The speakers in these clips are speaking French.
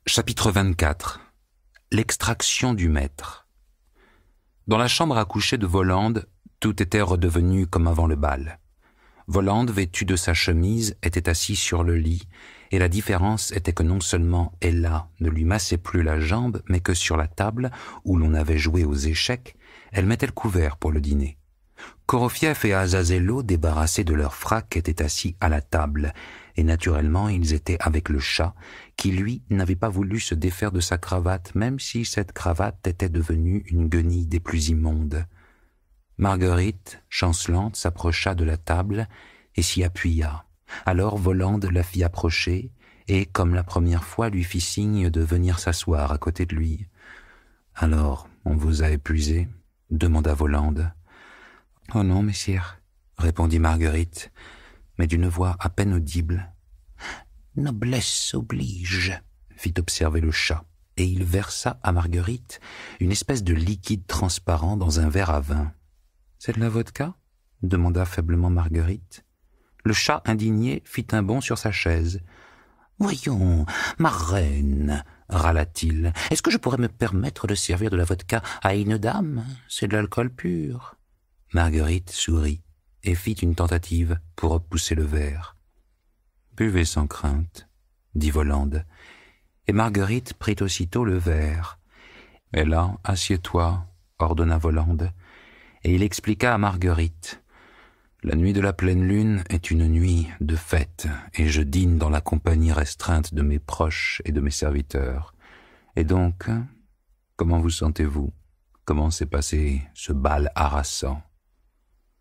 Chapitre 24. L'extraction du maître. Dans la chambre à coucher de Volande, tout était redevenu comme avant le bal. Volande, vêtu de sa chemise, était assis sur le lit, et la différence était que non seulement Ella ne lui massait plus la jambe, mais que sur la table, où l'on avait joué aux échecs, elle mettait le couvert pour le dîner. Korofief et Azazello, débarrassés de leur frac, étaient assis à la table, et naturellement ils étaient avec le chat, qui lui n'avait pas voulu se défaire de sa cravate, même si cette cravate était devenue une guenille des plus immondes. Marguerite, chancelante, s'approcha de la table et s'y appuya. Alors Volande la fit approcher, et, comme la première fois, lui fit signe de venir s'asseoir à côté de lui. « Alors, on vous a épuisé ?» demanda Volande. « Oh non, messire, » répondit Marguerite, mais d'une voix à peine audible. « Noblesse oblige, » fit observer le chat, et il versa à Marguerite une espèce de liquide transparent dans un verre à vin. « C'est de la vodka ?» demanda faiblement Marguerite. Le chat indigné fit un bond sur sa chaise. « Voyons, ma reine, » râla-t-il, « est-ce que je pourrais me permettre de servir de la vodka à une dame? C'est de l'alcool pur. » Marguerite sourit et fit une tentative pour repousser le verre. « Buvez sans crainte, » dit Volande, et Marguerite prit aussitôt le verre. « Et là, assieds-toi, » ordonna Volande, et il expliqua à Marguerite. « La nuit de la pleine lune est une nuit de fête, et je dîne dans la compagnie restreinte de mes proches et de mes serviteurs. Et donc, comment vous sentez-vous? Comment s'est passé ce bal harassant? »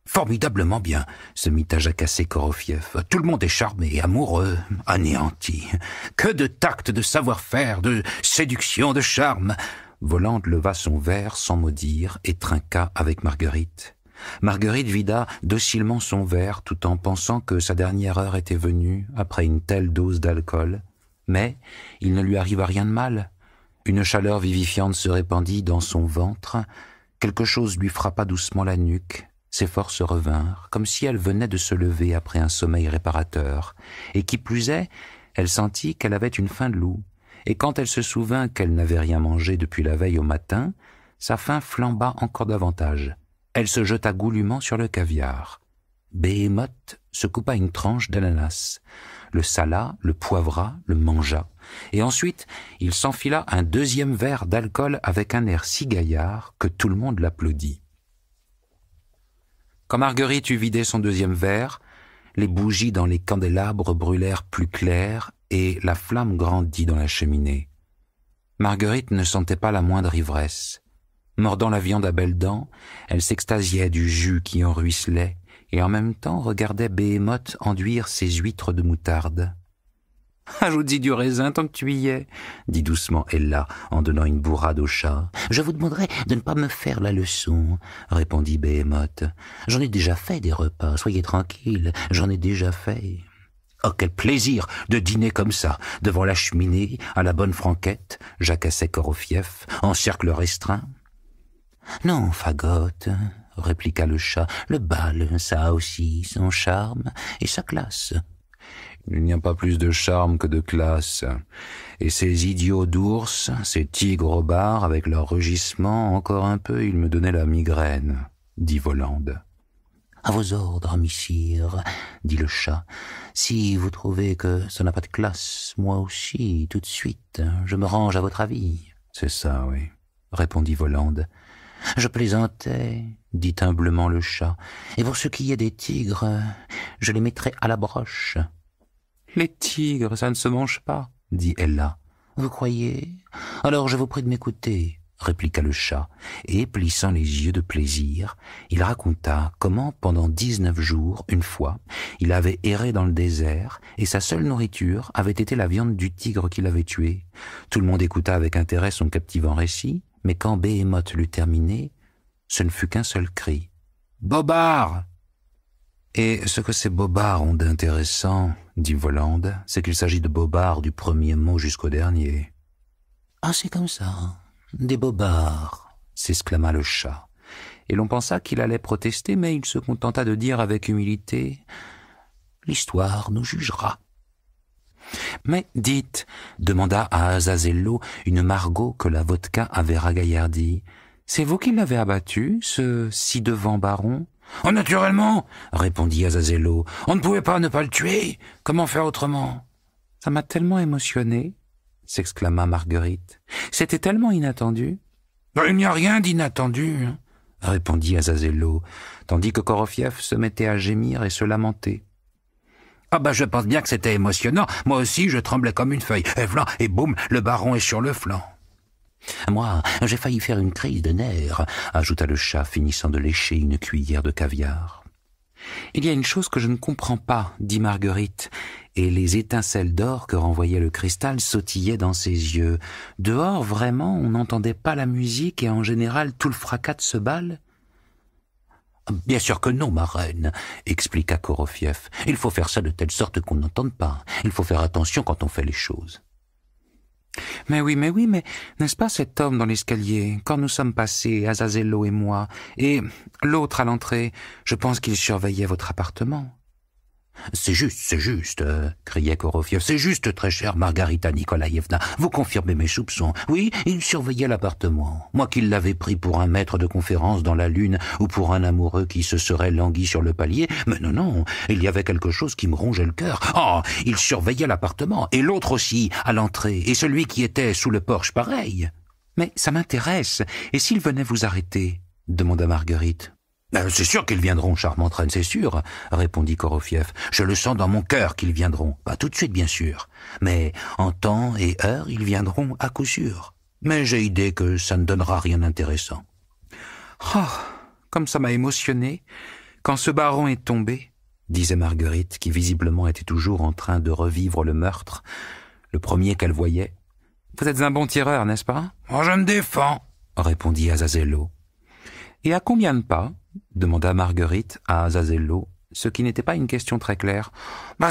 « Formidablement bien, » se mit à jacasser Korofief. « Tout le monde est charmé, amoureux, anéanti. Que de tact, de savoir-faire, de séduction, de charme !» Volande leva son verre sans mot dire et trinqua avec Marguerite. Marguerite vida docilement son verre tout en pensant que sa dernière heure était venue après une telle dose d'alcool. Mais il ne lui arriva rien de mal. Une chaleur vivifiante se répandit dans son ventre. Quelque chose lui frappa doucement la nuque. Ses forces revinrent, comme si elle venait de se lever après un sommeil réparateur. Et qui plus est, elle sentit qu'elle avait une faim de loup. Et quand elle se souvint qu'elle n'avait rien mangé depuis la veille au matin, sa faim flamba encore davantage. Elle se jeta goulûment sur le caviar. Béhémoth se coupa une tranche d'ananas, le sala, le poivra, le mangea, et ensuite il s'enfila un deuxième verre d'alcool avec un air si gaillard que tout le monde l'applaudit. Quand Marguerite eut vidé son deuxième verre, les bougies dans les candélabres brûlèrent plus clair et la flamme grandit dans la cheminée. Marguerite ne sentait pas la moindre ivresse. Mordant la viande à belles dents, elle s'extasiait du jus qui en ruisselait et en même temps regardait Béhémoth enduire ses huîtres de moutarde. « Ajoute-y du raisin tant que tu y es, » dit doucement Ella en donnant une bourrade au chat. « Je vous demanderai de ne pas me faire la leçon, » répondit Béhémoth. « J'en ai déjà fait des repas, soyez tranquille, j'en ai déjà fait. » « Oh, quel plaisir de dîner comme ça, devant la cheminée, à la bonne franquette, » jacassait Korofief, en cercle restreint. « Non, fagotte, » répliqua le chat, « le bal, ça a aussi son charme et sa classe. » « Il n'y a pas plus de charme que de classe. Et ces idiots d'ours, ces tigres au bar, avec leur rugissement, encore un peu, ils me donnaient la migraine, » dit Volande. « À vos ordres, messire, » dit le chat. « Si vous trouvez que ça n'a pas de classe, moi aussi, tout de suite, je me range à votre avis. »« C'est ça, oui, » répondit Volande. « Je plaisantais, » dit humblement le chat. « Et pour ce qui est des tigres, je les mettrai à la broche. »« Les tigres, ça ne se mange pas, » dit Ella. « Vous croyez? Alors je vous prie de m'écouter, » répliqua le chat, et, plissant les yeux de plaisir, il raconta comment, pendant 19 jours, une fois, il avait erré dans le désert, et sa seule nourriture avait été la viande du tigre qu'il avait tué. Tout le monde écouta avec intérêt son captivant récit, mais quand Béhémoth l'eut terminé, ce ne fut qu'un seul cri. « Bobard !» Et ce que ces bobards ont d'intéressant, dit Volande, c'est qu'il s'agit de bobards du premier mot jusqu'au dernier. « Ah, c'est comme ça, des bobards !» s'exclama le chat, et l'on pensa qu'il allait protester, mais il se contenta de dire avec humilité « L'histoire nous jugera. » Mais dites, demanda à Azazello une Margot que la vodka avait ragaillardie, c'est vous qui l'avez abattu, ce ci-devant baron? Oh, naturellement, répondit Azazello. On ne pouvait pas ne pas le tuer. Comment faire autrement? Ça m'a tellement émotionné, s'exclama Marguerite. C'était tellement inattendu. Il n'y a rien d'inattendu, répondit Azazello, tandis que Korofiev se mettait à gémir et se lamenter. Ah je pense bien que c'était émotionnant. Moi aussi, je tremblais comme une feuille. Et boum, le baron est sur le flanc. Moi, j'ai failli faire une crise de nerfs, ajouta le chat, finissant de lécher une cuillère de caviar. Il y a une chose que je ne comprends pas, dit Marguerite, et les étincelles d'or que renvoyait le cristal sautillaient dans ses yeux. Dehors, vraiment, on n'entendait pas la musique et en général tout le fracas de ce bal? Bien sûr que non, ma reine, expliqua Korofiev. Il faut faire ça de telle sorte qu'on n'entende pas. Il faut faire attention quand on fait les choses. Mais oui, mais n'est-ce pas cet homme dans l'escalier, quand nous sommes passés, Azazello et moi, et l'autre à l'entrée, je pense qu'il surveillait votre appartement. C'est juste, criait Korofiev. C'est juste, très chère Margarita Nikolaïevna. Vous confirmez mes soupçons. Oui, il surveillait l'appartement. Moi qui l'avais pris pour un maître de conférence dans la lune ou pour un amoureux qui se serait langui sur le palier. Mais non, il y avait quelque chose qui me rongeait le cœur. Oh, il surveillait l'appartement. Et l'autre aussi, à l'entrée. Et celui qui était sous le porche, pareil. Mais ça m'intéresse. Et s'il venait vous arrêter? Demanda Marguerite. C'est sûr qu'ils viendront, charmante reine, c'est sûr, répondit Korofiev. Je le sens dans mon cœur qu'ils viendront. Pas tout de suite, bien sûr. Mais en temps et heure, ils viendront à coup sûr. Mais j'ai idée que ça ne donnera rien d'intéressant. Oh, comme ça m'a émotionné. Quand ce baron est tombé, disait Marguerite, qui visiblement était toujours en train de revivre le meurtre, le premier qu'elle voyait. Vous êtes un bon tireur, n'est-ce pas? Oh, je me défends, répondit Azazello. Et à combien de pas? Demanda Marguerite à Azazello, ce qui n'était pas une question très claire.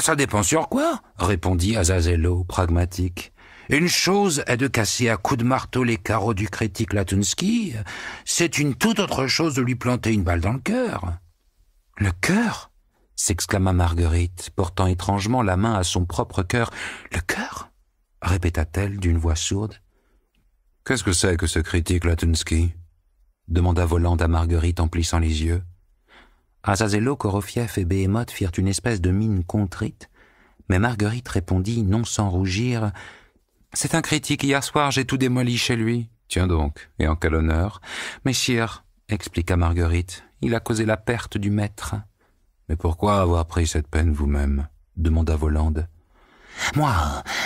Ça dépend sur quoi, répondit Azazello, pragmatique. Une chose est de casser à coups de marteau les carreaux du critique Latunsky, c'est une toute autre chose de lui planter une balle dans le cœur. Le cœur? S'exclama Marguerite, portant étrangement la main à son propre cœur. Le cœur? Répéta-t-elle d'une voix sourde. Qu'est-ce que c'est que ce critique Latunsky? Demanda Volande à Marguerite en plissant les yeux. Azazello, Korofiev et Behemoth firent une espèce de mine contrite, mais Marguerite répondit, non sans rougir, « C'est un critique, hier soir j'ai tout démoli chez lui. »« Tiens donc, et en quel honneur ?»« Messire, expliqua Marguerite, il a causé la perte du maître. »« Mais pourquoi avoir pris cette peine vous-même » demanda Volande. « Moi,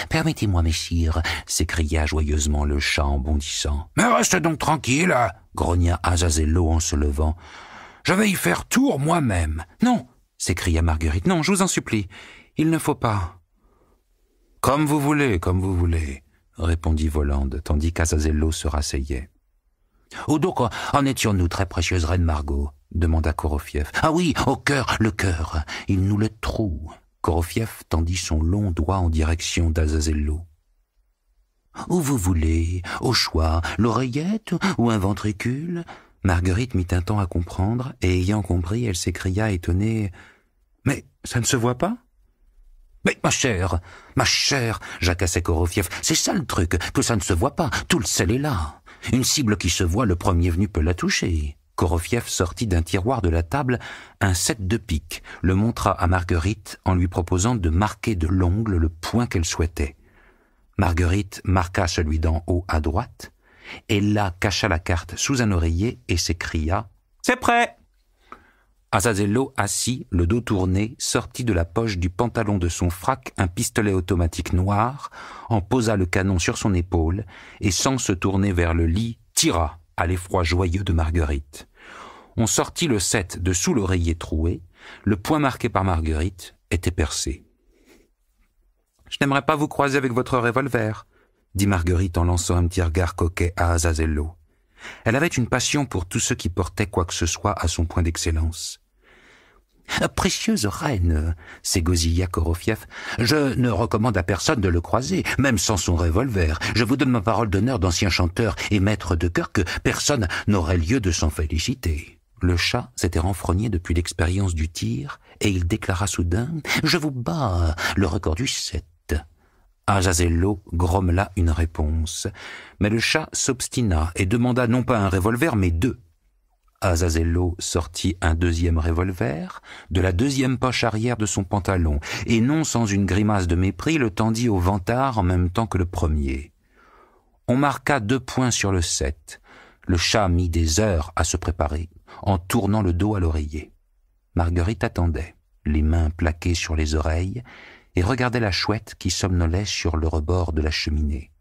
permettez-moi, messire, s'écria joyeusement le chat en bondissant. « Mais reste donc tranquille, grogna Azazello en se levant. « Je vais y faire tour moi-même. »« Non, s'écria Marguerite, non, je vous en supplie, il ne faut pas. »« Comme vous voulez, répondit Volande, tandis qu'Azazello se rasseyait. « Oh donc, en étions-nous, très précieuse reine Margot ?» demanda Korofiev. « Ah oui, au cœur, le cœur, il nous le troue. » Korofiev tendit son long doigt en direction d'Azazello. « Où vous voulez, au choix, l'oreillette ou un ventricule ?» Marguerite mit un temps à comprendre, et ayant compris, elle s'écria étonnée. « Mais ça ne se voit pas ?»« Mais ma chère, jacassait Korofiev, c'est ça le truc, que ça ne se voit pas, tout le sel est là. Une cible qui se voit, le premier venu peut la toucher. » Korofiev sortit d'un tiroir de la table un set de piques, le montra à Marguerite en lui proposant de marquer de l'ongle le point qu'elle souhaitait. Marguerite marqua celui d'en haut à droite, et là cacha la carte sous un oreiller et s'écria « C'est prêt !» Azazello, assis, le dos tourné, sortit de la poche du pantalon de son frac un pistolet automatique noir, en posa le canon sur son épaule, et sans se tourner vers le lit, tira à l'effroi joyeux de Marguerite. On sortit le set de sous l'oreiller troué, le point marqué par Marguerite était percé. « Je n'aimerais pas vous croiser avec votre revolver, » dit Marguerite en lançant un petit regard coquet à Azazello. Elle avait une passion pour tous ceux qui portaient quoi que ce soit à son point d'excellence. « Précieuse reine, » s'égosilla Korofiev, « je ne recommande à personne de le croiser, même sans son revolver. Je vous donne ma parole d'honneur d'ancien chanteur et maître de chœur que personne n'aurait lieu de s'en féliciter. » Le chat s'était renfrogné depuis l'expérience du tir, et il déclara soudain « Je vous bats, le record du 7. » Azazello grommela une réponse, mais le chat s'obstina et demanda non pas un revolver, mais 2. Azazello sortit un 2e revolver de la 2e poche arrière de son pantalon, et non sans une grimace de mépris le tendit au vantard en même temps que le premier. On marqua 2 points sur le 7. Le chat mit des heures à se préparer, en tournant le dos à l'oreiller. Marguerite attendait, les mains plaquées sur les oreilles, et regardait la chouette qui somnolait sur le rebord de la cheminée.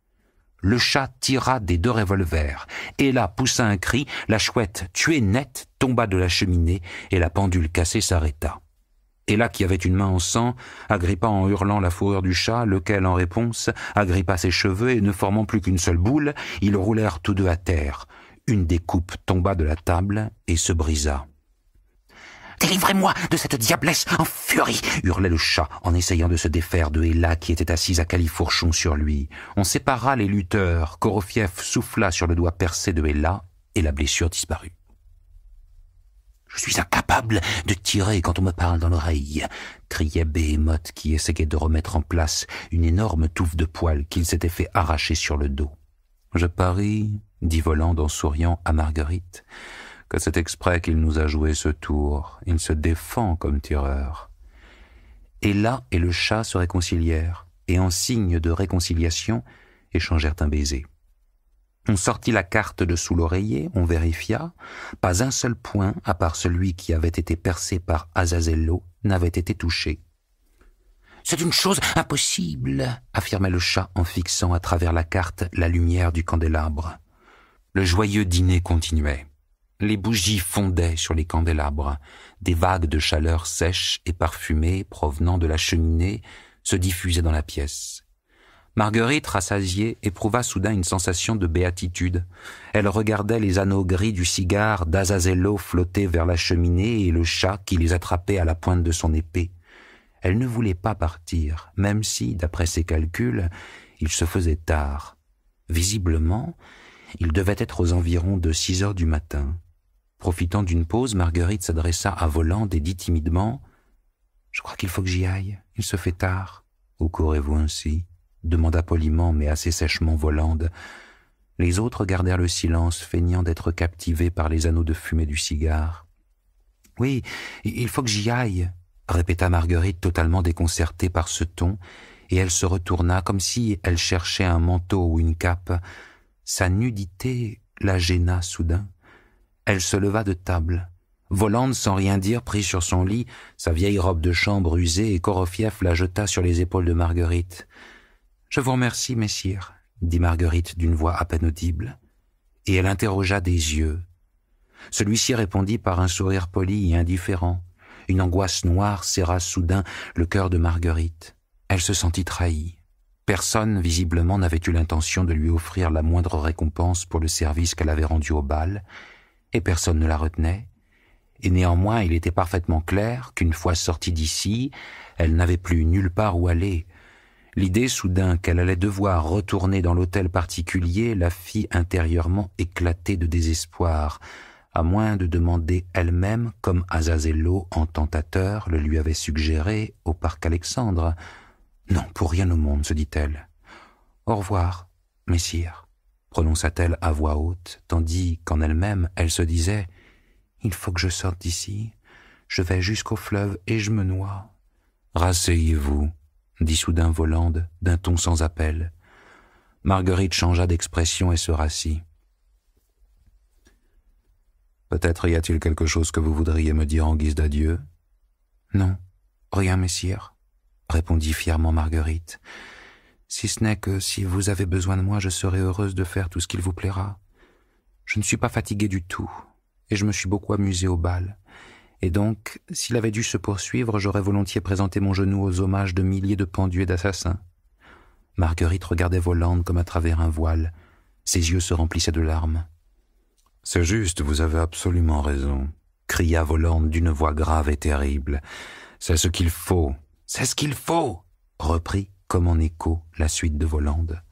Le chat tira des 2 revolvers, et là poussa un cri, la chouette, tuée net, tomba de la cheminée, et la pendule cassée s'arrêta. Et là, qui avait une main en sang, agrippa en hurlant la fourrure du chat, lequel, en réponse, agrippa ses cheveux, et ne formant plus qu'une seule boule, ils roulèrent tous 2 à terre. Une des coupes tomba de la table et se brisa. « Délivrez-moi de cette diablesse en furie !» hurlait le chat en essayant de se défaire de Ella qui était assise à califourchon sur lui. On sépara les lutteurs, Korofief souffla sur le doigt percé de Ella et la blessure disparut. « Je suis incapable de tirer quand on me parle dans l'oreille !» criait Behemoth qui essayait de remettre en place une énorme touffe de poils qu'il s'était fait arracher sur le dos. « Je parie, » dit Volande en souriant à Marguerite, que c'est exprès qu'il nous a joué ce tour. Il se défend comme tireur. Ella et le chat se réconcilièrent, et en signe de réconciliation, échangèrent un baiser. On sortit la carte de sous l'oreiller, on vérifia. Pas un seul point, à part celui qui avait été percé par Azazello, n'avait été touché. « C'est une chose impossible !» affirmait le chat en fixant à travers la carte la lumière du candélabre. Le joyeux dîner continuait. Les bougies fondaient sur les candélabres. Des vagues de chaleur sèche et parfumée provenant de la cheminée se diffusaient dans la pièce. Marguerite, rassasiée, éprouva soudain une sensation de béatitude. Elle regardait les anneaux gris du cigare d'Azazello flotter vers la cheminée et le chat qui les attrapait à la pointe de son épée. Elle ne voulait pas partir, même si, d'après ses calculs, il se faisait tard. Visiblement, il devait être aux environs de 6 heures du matin. Profitant d'une pause, Marguerite s'adressa à Volande et dit timidement « Je crois qu'il faut que j'y aille, il se fait tard. »« Où courez-vous ainsi ?» demanda poliment mais assez sèchement Volande. Les autres gardèrent le silence, feignant d'être captivés par les anneaux de fumée du cigare. « Oui, il faut que j'y aille », répéta Marguerite totalement déconcertée par ce ton, et elle se retourna comme si elle cherchait un manteau ou une cape. Sa nudité la gêna soudain. Elle se leva de table. Volande, sans rien dire, prit sur son lit sa vieille robe de chambre usée et Korofief la jeta sur les épaules de Marguerite. « Je vous remercie, messire, » dit Marguerite d'une voix à peine audible, et elle interrogea des yeux. Celui-ci répondit par un sourire poli et indifférent. Une angoisse noire serra soudain le cœur de Marguerite. Elle se sentit trahie. Personne, visiblement, n'avait eu l'intention de lui offrir la moindre récompense pour le service qu'elle avait rendu au bal, et personne ne la retenait. Et néanmoins, il était parfaitement clair qu'une fois sortie d'ici, elle n'avait plus nulle part où aller. L'idée soudain qu'elle allait devoir retourner dans l'hôtel particulier la fit intérieurement éclater de désespoir, à moins de demander elle-même, comme Azazello en tentateur le lui avait suggéré au parc Alexandre. « Non, pour rien au monde, se dit-elle. « Au revoir, messire », prononça-t-elle à voix haute, tandis qu'en elle-même, elle se disait « Il faut que je sorte d'ici. Je vais jusqu'au fleuve et je me noie. »« Rasseyez-vous », dit soudain Volande, d'un ton sans appel. Marguerite changea d'expression et se rassit. « Peut-être y a-t-il quelque chose que vous voudriez me dire en guise d'adieu ?»« Non, rien, messire, » répondit fièrement Marguerite. « Si ce n'est que si vous avez besoin de moi, je serai heureuse de faire tout ce qu'il vous plaira. Je ne suis pas fatiguée du tout, et je me suis beaucoup amusée au bal. Et donc, s'il avait dû se poursuivre, j'aurais volontiers présenté mon genou aux hommages de milliers de pendus et d'assassins. » Marguerite regardait Volande comme à travers un voile. Ses yeux se remplissaient de larmes. « C'est juste, vous avez absolument raison, » cria Volande d'une voix grave et terrible. « C'est ce qu'il faut. C'est ce qu'il faut !» reprit, comme en écho, la suite de Volande.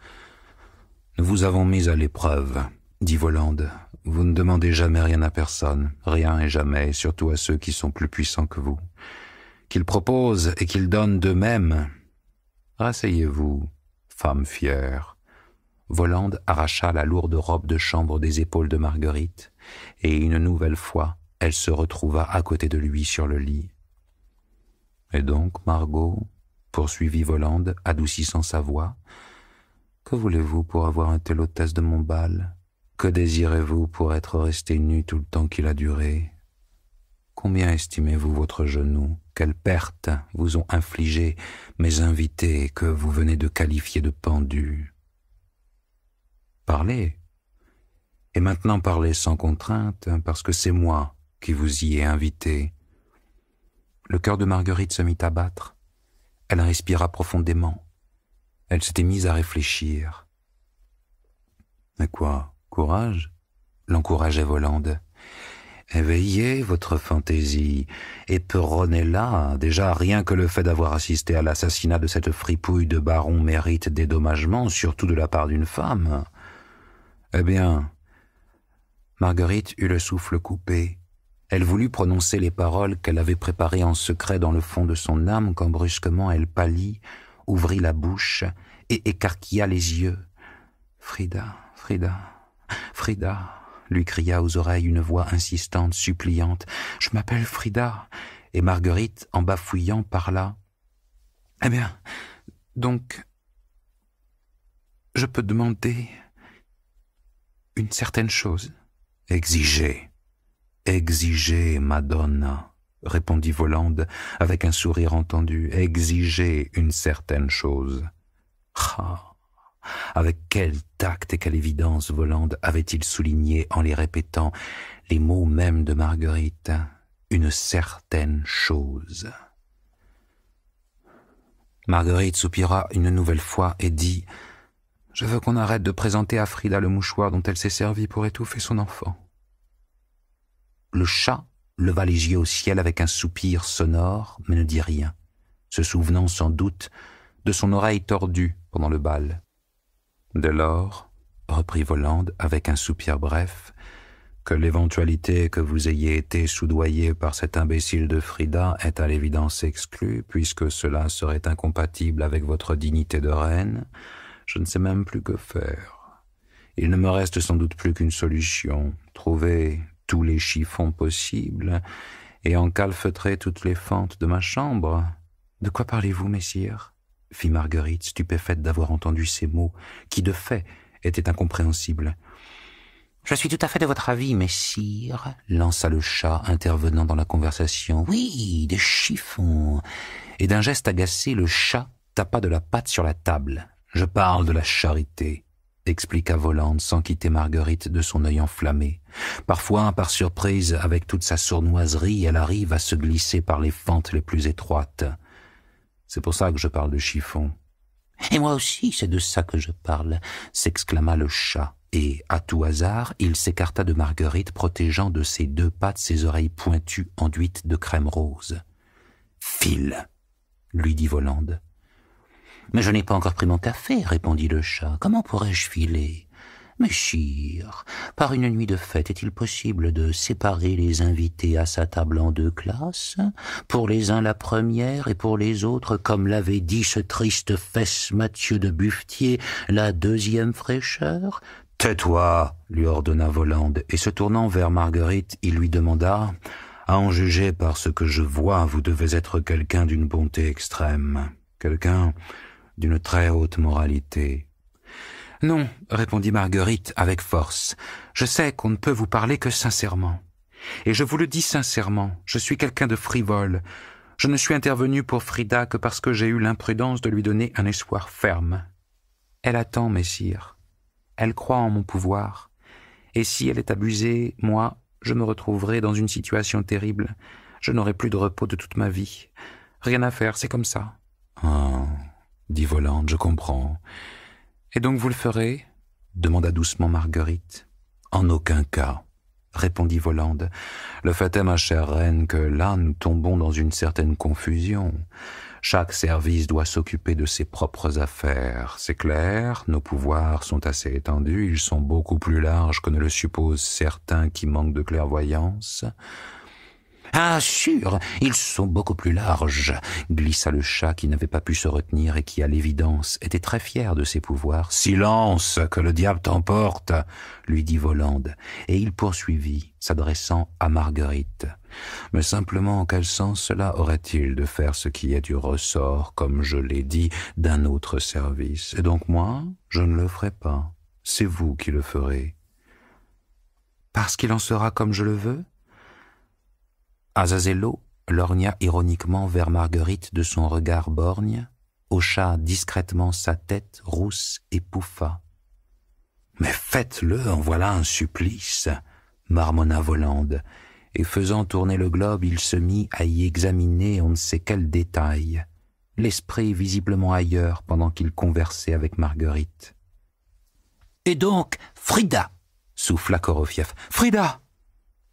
« Nous vous avons mis à l'épreuve, » dit Volande. « Vous ne demandez jamais rien à personne, rien et jamais, surtout à ceux qui sont plus puissants que vous. Qu'ils proposent et qu'ils donnent d'eux-mêmes. Rasseyez-vous, femme fière. Volande arracha la lourde robe de chambre des épaules de Marguerite, et une nouvelle fois, elle se retrouva à côté de lui sur le lit. « Et donc, Margot, poursuivit Volande, adoucissant sa voix, que voulez-vous pour avoir été l'hôtesse de mon bal? Que désirez-vous pour être restée nue tout le temps qu'il a duré? Combien estimez-vous votre genou? Quelles pertes vous ont infligé mes invités que vous venez de qualifier de pendus? Parlez. Et maintenant parlez sans contrainte, parce que c'est moi qui vous y ai invité. » Le cœur de Marguerite se mit à battre. Elle respira profondément. Elle s'était mise à réfléchir. « Mais quoi, courage ?» l'encourageait Volande. « Éveillez votre fantaisie, éperonnez-la. Déjà, rien que le fait d'avoir assisté à l'assassinat de cette fripouille de baron mérite dédommagement, surtout de la part d'une femme. » Eh bien, Marguerite eut le souffle coupé. Elle voulut prononcer les paroles qu'elle avait préparées en secret dans le fond de son âme quand brusquement elle pâlit, ouvrit la bouche et écarquilla les yeux. « Frida, Frida, Frida !» lui cria aux oreilles une voix insistante, suppliante. « Je m'appelle Frida. » Et Marguerite, en bafouillant, parla. « Eh bien, donc, je peux demander une certaine chose. »« Exigez, exigez, Madonna, » répondit Volande avec un sourire entendu. « Exigez une certaine chose. » Ah, avec quel tact et quelle évidence Volande avait-il souligné en les répétant les mots mêmes de Marguerite. Une certaine chose. Marguerite soupira une nouvelle fois et dit « Je veux qu'on arrête de présenter à Frida le mouchoir dont elle s'est servie pour étouffer son enfant. » Le chat leva les yeux au ciel avec un soupir sonore, mais ne dit rien, se souvenant sans doute de son oreille tordue pendant le bal. Dès lors, reprit Volande avec un soupir bref, que l'éventualité que vous ayez été soudoyé par cet imbécile de Frida est à l'évidence exclue, puisque cela serait incompatible avec votre dignité de reine, je ne sais même plus que faire. Il ne me reste sans doute plus qu'une solution, trouver tous les chiffons possibles et encalfeutrer toutes les fentes de ma chambre. « De quoi parlez-vous, messire ?» fit Marguerite, stupéfaite d'avoir entendu ces mots, qui de fait étaient incompréhensibles. « Je suis tout à fait de votre avis, messire, » lança le chat, intervenant dans la conversation. « Oui, des chiffons. » Et d'un geste agacé, le chat tapa de la patte sur la table. « Je parle de la charité, » expliqua Volande sans quitter Marguerite de son œil enflammé. Parfois, par surprise, avec toute sa sournoiserie, elle arrive à se glisser par les fentes les plus étroites. C'est pour ça que je parle de chiffon. « Et moi aussi, c'est de ça que je parle, » s'exclama le chat, et, à tout hasard, il s'écarta de Marguerite, protégeant de ses deux pattes ses oreilles pointues enduites de crème rose. « File !» lui dit Volande. « Mais je n'ai pas encore pris mon café, » répondit le chat. « Comment pourrais-je filer ? » « Messire, par une nuit de fête, est-il possible de séparer les invités à sa table en deux classes, pour les uns la première et pour les autres, comme l'avait dit ce triste fesse Mathieu de Buffetier, la deuxième fraîcheur ? » « Tais-toi » lui ordonna Volande, et se tournant vers Marguerite, il lui demanda « À en juger par ce que je vois, vous devez être quelqu'un d'une bonté extrême, quelqu'un d'une très haute moralité. » « Non, » répondit Marguerite avec force, « je sais qu'on ne peut vous parler que sincèrement. Et je vous le dis sincèrement, je suis quelqu'un de frivole. Je ne suis intervenu pour Frida que parce que j'ai eu l'imprudence de lui donner un espoir ferme. Elle attend, messire. Elle croit en mon pouvoir. Et si elle est abusée, moi, je me retrouverai dans une situation terrible. Je n'aurai plus de repos de toute ma vie. Rien à faire, c'est comme ça. »« Ah, » dit Volande, « je comprends. » « Et donc vous le ferez ?» demanda doucement Marguerite. « En aucun cas, » répondit Volande. « Le fait est, ma chère reine, que là nous tombons dans une certaine confusion. Chaque service doit s'occuper de ses propres affaires. C'est clair, nos pouvoirs sont assez étendus, ils sont beaucoup plus larges que ne le supposent certains qui manquent de clairvoyance. Ah, sûr, ils sont beaucoup plus larges, glissa le chat qui n'avait pas pu se retenir et qui, à l'évidence, était très fier de ses pouvoirs. Silence, que le diable t'emporte, lui dit Volande, et il poursuivit, s'adressant à Marguerite. Mais simplement, en quel sens cela aurait-il de faire ce qui est du ressort, comme je l'ai dit, d'un autre service? Et donc moi, je ne le ferai pas. C'est vous qui le ferez. Parce qu'il en sera comme je le veux? Azazello lorgna ironiquement vers Marguerite de son regard borgne, hocha discrètement sa tête rousse et pouffa. « Mais faites-le, en voilà un supplice !» marmonna Volande, et faisant tourner le globe, il se mit à y examiner on ne sait quel détail, l'esprit visiblement ailleurs pendant qu'il conversait avec Marguerite. « Et donc, Frida !» souffla Korofief. « Frida !»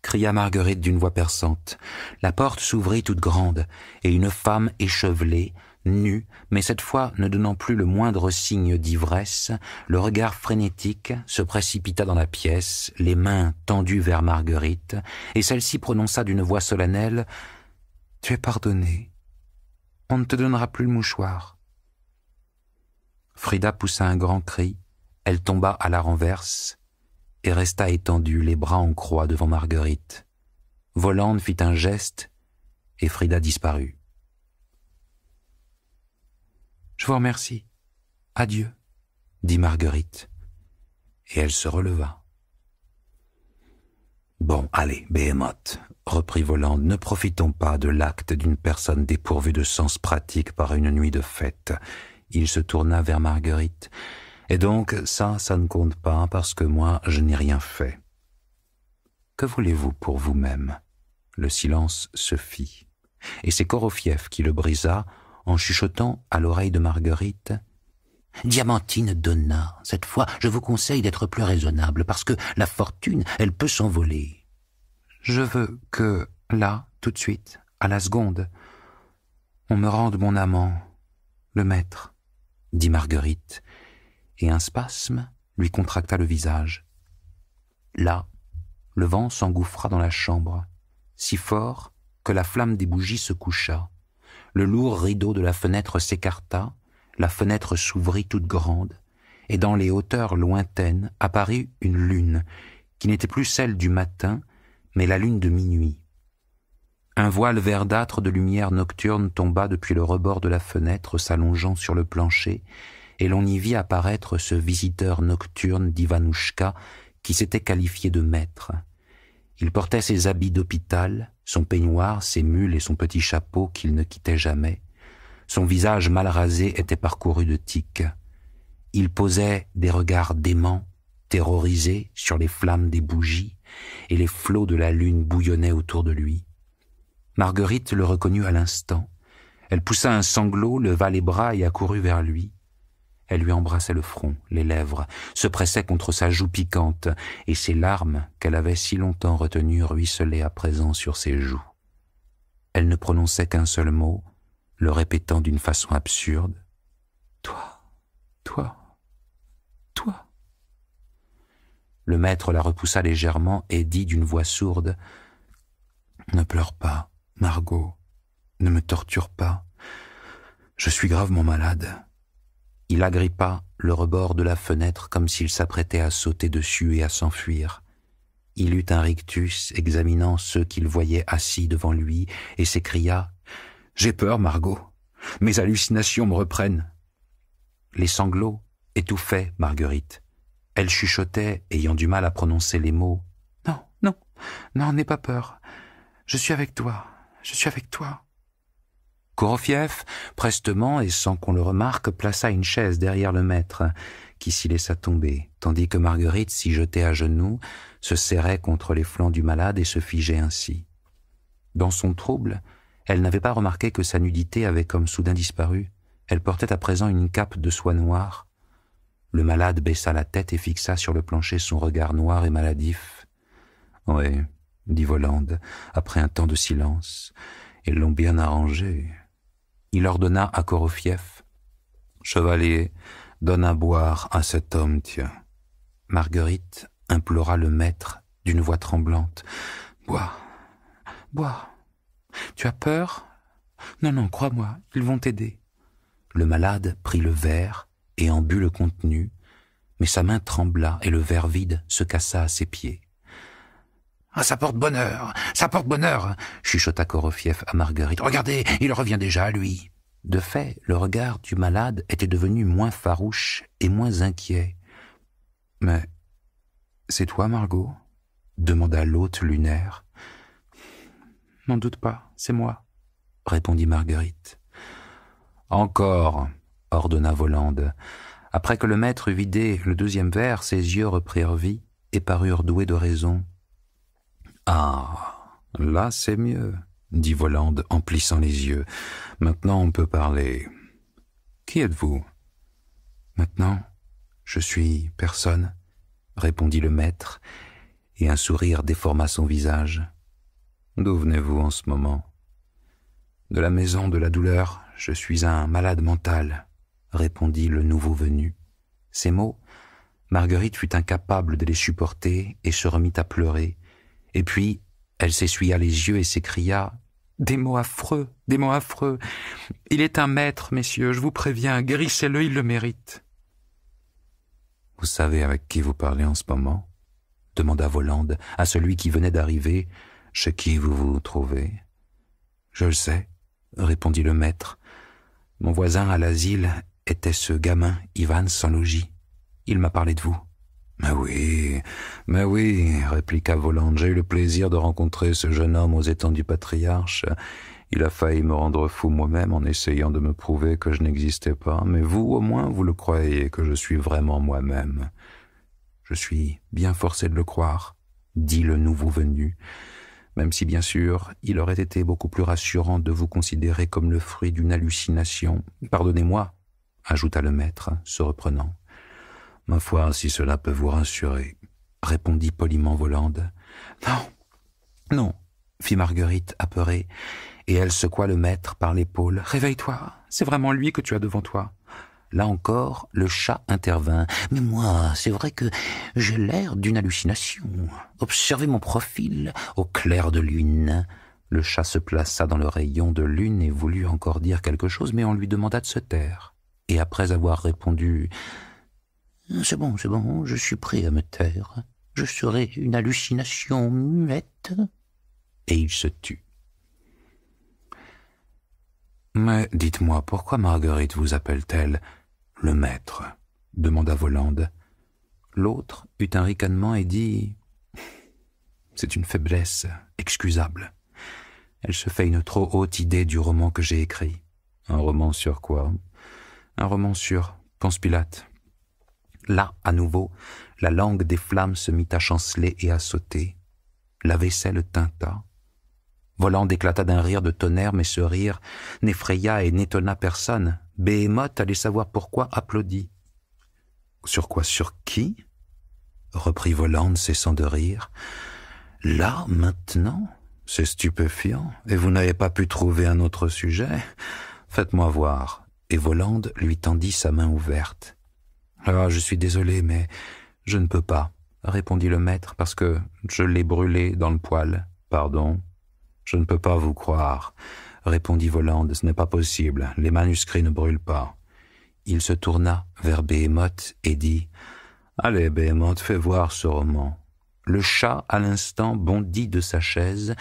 cria Marguerite d'une voix perçante. La porte s'ouvrit toute grande, et une femme échevelée, nue, mais cette fois ne donnant plus le moindre signe d'ivresse, le regard frénétique, se précipita dans la pièce, les mains tendues vers Marguerite, et celle-ci prononça d'une voix solennelle « Tu es pardonnée. On ne te donnera plus le mouchoir. » Frida poussa un grand cri, elle tomba à la renverse, et resta étendue, les bras en croix devant Marguerite. Volande fit un geste, et Frida disparut. « Je vous remercie. Adieu, » dit Marguerite, et elle se releva. « Bon, allez, Béhémoth, » reprit Volande, « ne profitons pas de l'acte d'une personne dépourvue de sens pratique par une nuit de fête. » Il se tourna vers Marguerite. « Et donc, ça ne compte pas, parce que moi, je n'ai rien fait. » « Que voulez-vous pour vous-même » Le silence se fit, et c'est Korofief qui le brisa, en chuchotant à l'oreille de Marguerite. « Diamantine donna. Cette fois, je vous conseille d'être plus raisonnable, parce que la fortune, elle peut s'envoler. »« Je veux que, là, tout de suite, à la seconde, on me rende mon amant, le maître, » dit Marguerite, et un spasme lui contracta le visage. Là, le vent s'engouffra dans la chambre, si fort que la flamme des bougies se coucha. Le lourd rideau de la fenêtre s'écarta, la fenêtre s'ouvrit toute grande, et dans les hauteurs lointaines apparut une lune, qui n'était plus celle du matin, mais la lune de minuit. Un voile verdâtre de lumière nocturne tomba depuis le rebord de la fenêtre s'allongeant sur le plancher, et l'on y vit apparaître ce visiteur nocturne d'Ivanouchka qui s'était qualifié de maître. Il portait ses habits d'hôpital, son peignoir, ses mules et son petit chapeau qu'il ne quittait jamais. Son visage mal rasé était parcouru de tiques. Il posait des regards déments, terrorisés sur les flammes des bougies, et les flots de la lune bouillonnaient autour de lui. Marguerite le reconnut à l'instant. Elle poussa un sanglot, leva les bras et accourut vers lui. Elle lui embrassait le front, les lèvres, se pressait contre sa joue piquante, et ses larmes, qu'elle avait si longtemps retenues, ruisselaient à présent sur ses joues. Elle ne prononçait qu'un seul mot, le répétant d'une façon absurde. « Toi, toi, toi. » Le maître la repoussa légèrement et dit d'une voix sourde. « Ne pleure pas, Margot, ne me torture pas. Je suis gravement malade. » Il agrippa le rebord de la fenêtre comme s'il s'apprêtait à sauter dessus et à s'enfuir. Il eut un rictus examinant ceux qu'il voyait assis devant lui et s'écria « J'ai peur, Margot. Mes hallucinations me reprennent. » Les sanglots étouffaient Marguerite. Elle chuchotait, ayant du mal à prononcer les mots. « Non, non, non, n'aie pas peur. Je suis avec toi, je suis avec toi. » Korofief, prestement et sans qu'on le remarque, plaça une chaise derrière le maître, qui s'y laissa tomber, tandis que Marguerite, s'y jetée à genoux, se serrait contre les flancs du malade et se figeait ainsi. Dans son trouble, elle n'avait pas remarqué que sa nudité avait comme soudain disparu. Elle portait à présent une cape de soie noire. Le malade baissa la tête et fixa sur le plancher son regard noir et maladif. « Oui, » dit Volande, après un temps de silence, « ils l'ont bien arrangé. » Il ordonna à Korofief. « Chevalier, donne à boire à cet homme, tiens. » Marguerite implora le maître d'une voix tremblante. « Bois, bois, Tu as peur? Non, non, crois-moi, ils vont t'aider. » Le malade prit le verre et en but le contenu, mais sa main trembla et le verre vide se cassa à ses pieds. « Ah, ça porte bonheur, chuchota Korofiev à Marguerite. « Regardez, il revient déjà à lui. » De fait, le regard du malade était devenu moins farouche et moins inquiet. « Mais c'est toi, Margot ?» demanda l'hôte lunaire. « N'en doute pas, c'est moi, » répondit Marguerite. « Encore, » ordonna Volande. Après que le maître eut vidé le deuxième verre, ses yeux reprirent vie et parurent doués de raison. « Ah, là c'est mieux, » dit Volande en plissant les yeux. « Maintenant on peut parler. Qui êtes-vous » ? « Maintenant, je suis personne, » répondit le maître, et un sourire déforma son visage. « D'où venez-vous en ce moment ?»« De la maison de la douleur, je suis un malade mental, » répondit le nouveau venu. Ces mots, Marguerite fut incapable de les supporter et se remit à pleurer. Et puis, elle s'essuya les yeux et s'écria « Des mots affreux, des mots affreux. Il est un maître, messieurs, je vous préviens, guérissez-le, il le mérite. » « Vous savez avec qui vous parlez en ce moment ?» demanda Volande à celui qui venait d'arriver. « Chez qui vous vous trouvez ?»« Je le sais, » répondit le maître. « Mon voisin à l'asile était ce gamin, Ivan sans logis. Il m'a parlé de vous. »« Mais oui, » répliqua Volande, « j'ai eu le plaisir de rencontrer ce jeune homme aux étangs du Patriarche. Il a failli me rendre fou moi-même en essayant de me prouver que je n'existais pas, mais vous, au moins, vous le croyez que je suis vraiment moi-même. »« Je suis bien forcé de le croire, » dit le nouveau venu, « même si, bien sûr, il aurait été beaucoup plus rassurant de vous considérer comme le fruit d'une hallucination. Pardonnez-moi, » ajouta le maître, se reprenant. « Ma foi, si cela peut vous rassurer, » répondit poliment Volande. « Non, non, » fit Marguerite apeurée, et elle secoua le maître par l'épaule. « Réveille-toi, c'est vraiment lui que tu as devant toi. » Là encore, le chat intervint. « Mais moi, c'est vrai que j'ai l'air d'une hallucination. Observez mon profil au clair de lune. » Le chat se plaça dans le rayon de lune et voulut encore dire quelque chose, mais on lui demanda de se taire. Et après avoir répondu « C'est bon, je suis prêt à me taire. Je serai une hallucination muette. » Et il se tut. « Mais dites-moi, pourquoi Marguerite vous appelle-t-elle le maître ?» demanda Volande. L'autre eut un ricanement et dit « C'est une faiblesse excusable. Elle se fait une trop haute idée du roman que j'ai écrit. »« Un roman sur quoi ?»« Un roman sur Ponce Pilate. » Là, à nouveau, la langue des flammes se mit à chanceler et à sauter. La vaisselle tinta. Volande éclata d'un rire de tonnerre, mais ce rire n'effraya et n'étonna personne. Béhémoth, allait savoir pourquoi, applaudit. « Sur quoi, sur qui ?» reprit Volande, cessant de rire. « Là, maintenant ? C'est stupéfiant. Et vous n'avez pas pu trouver un autre sujet ? Faites-moi voir. » Et Volande lui tendit sa main ouverte. « Ah, je suis désolé, mais je ne peux pas, » répondit le maître, « parce que je l'ai brûlé dans le poêle. »« Pardon ? Je ne peux pas vous croire, » répondit Volande. « Ce n'est pas possible, les manuscrits ne brûlent pas. » Il se tourna vers Béhémoth et dit « Allez, Béhémoth, fais voir ce roman. » Le chat, à l'instant, bondit de sa chaise,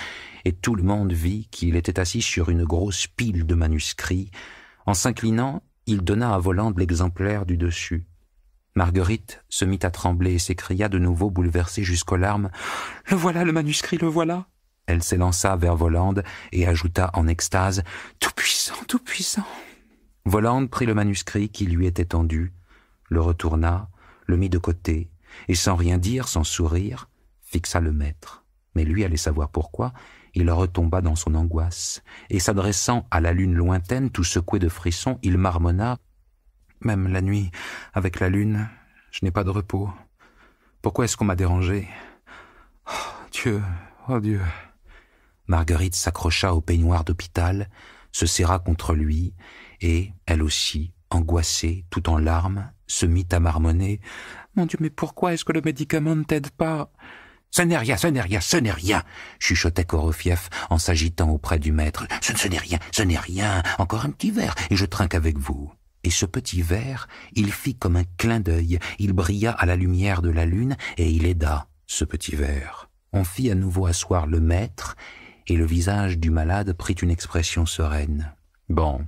et tout le monde vit qu'il était assis sur une grosse pile de manuscrits. En s'inclinant, il donna à Volande l'exemplaire du dessus. Marguerite se mit à trembler et s'écria de nouveau, bouleversée jusqu'aux larmes « Le voilà, le manuscrit, le voilà !» Elle s'élança vers Volande et ajouta en extase « Tout-puissant, tout-puissant !» Volande prit le manuscrit qui lui était tendu, le retourna, le mit de côté, et sans rien dire, sans sourire, fixa le maître. Mais lui allait savoir pourquoi, il retomba dans son angoisse, et s'adressant à la lune lointaine, tout secoué de frissons, il marmonna « Même la nuit, avec la lune, je n'ai pas de repos. Pourquoi est-ce qu'on m'a dérangé ? Oh Dieu !» Marguerite s'accrocha au peignoir d'hôpital, se serra contre lui, et, elle aussi, angoissée, tout en larmes, se mit à marmonner « Mon Dieu, mais pourquoi est-ce que le médicament ne t'aide pas ? Ce n'est rien, ce n'est rien, ce n'est rien, chuchotait Korofief en s'agitant auprès du maître. Ce n'est rien, encore un petit verre, et je trinque avec vous. Et ce petit verre, il fit comme un clin d'œil, il brilla à la lumière de la lune, et il aida ce petit verre. On fit à nouveau asseoir le maître, et le visage du malade prit une expression sereine. « Bon,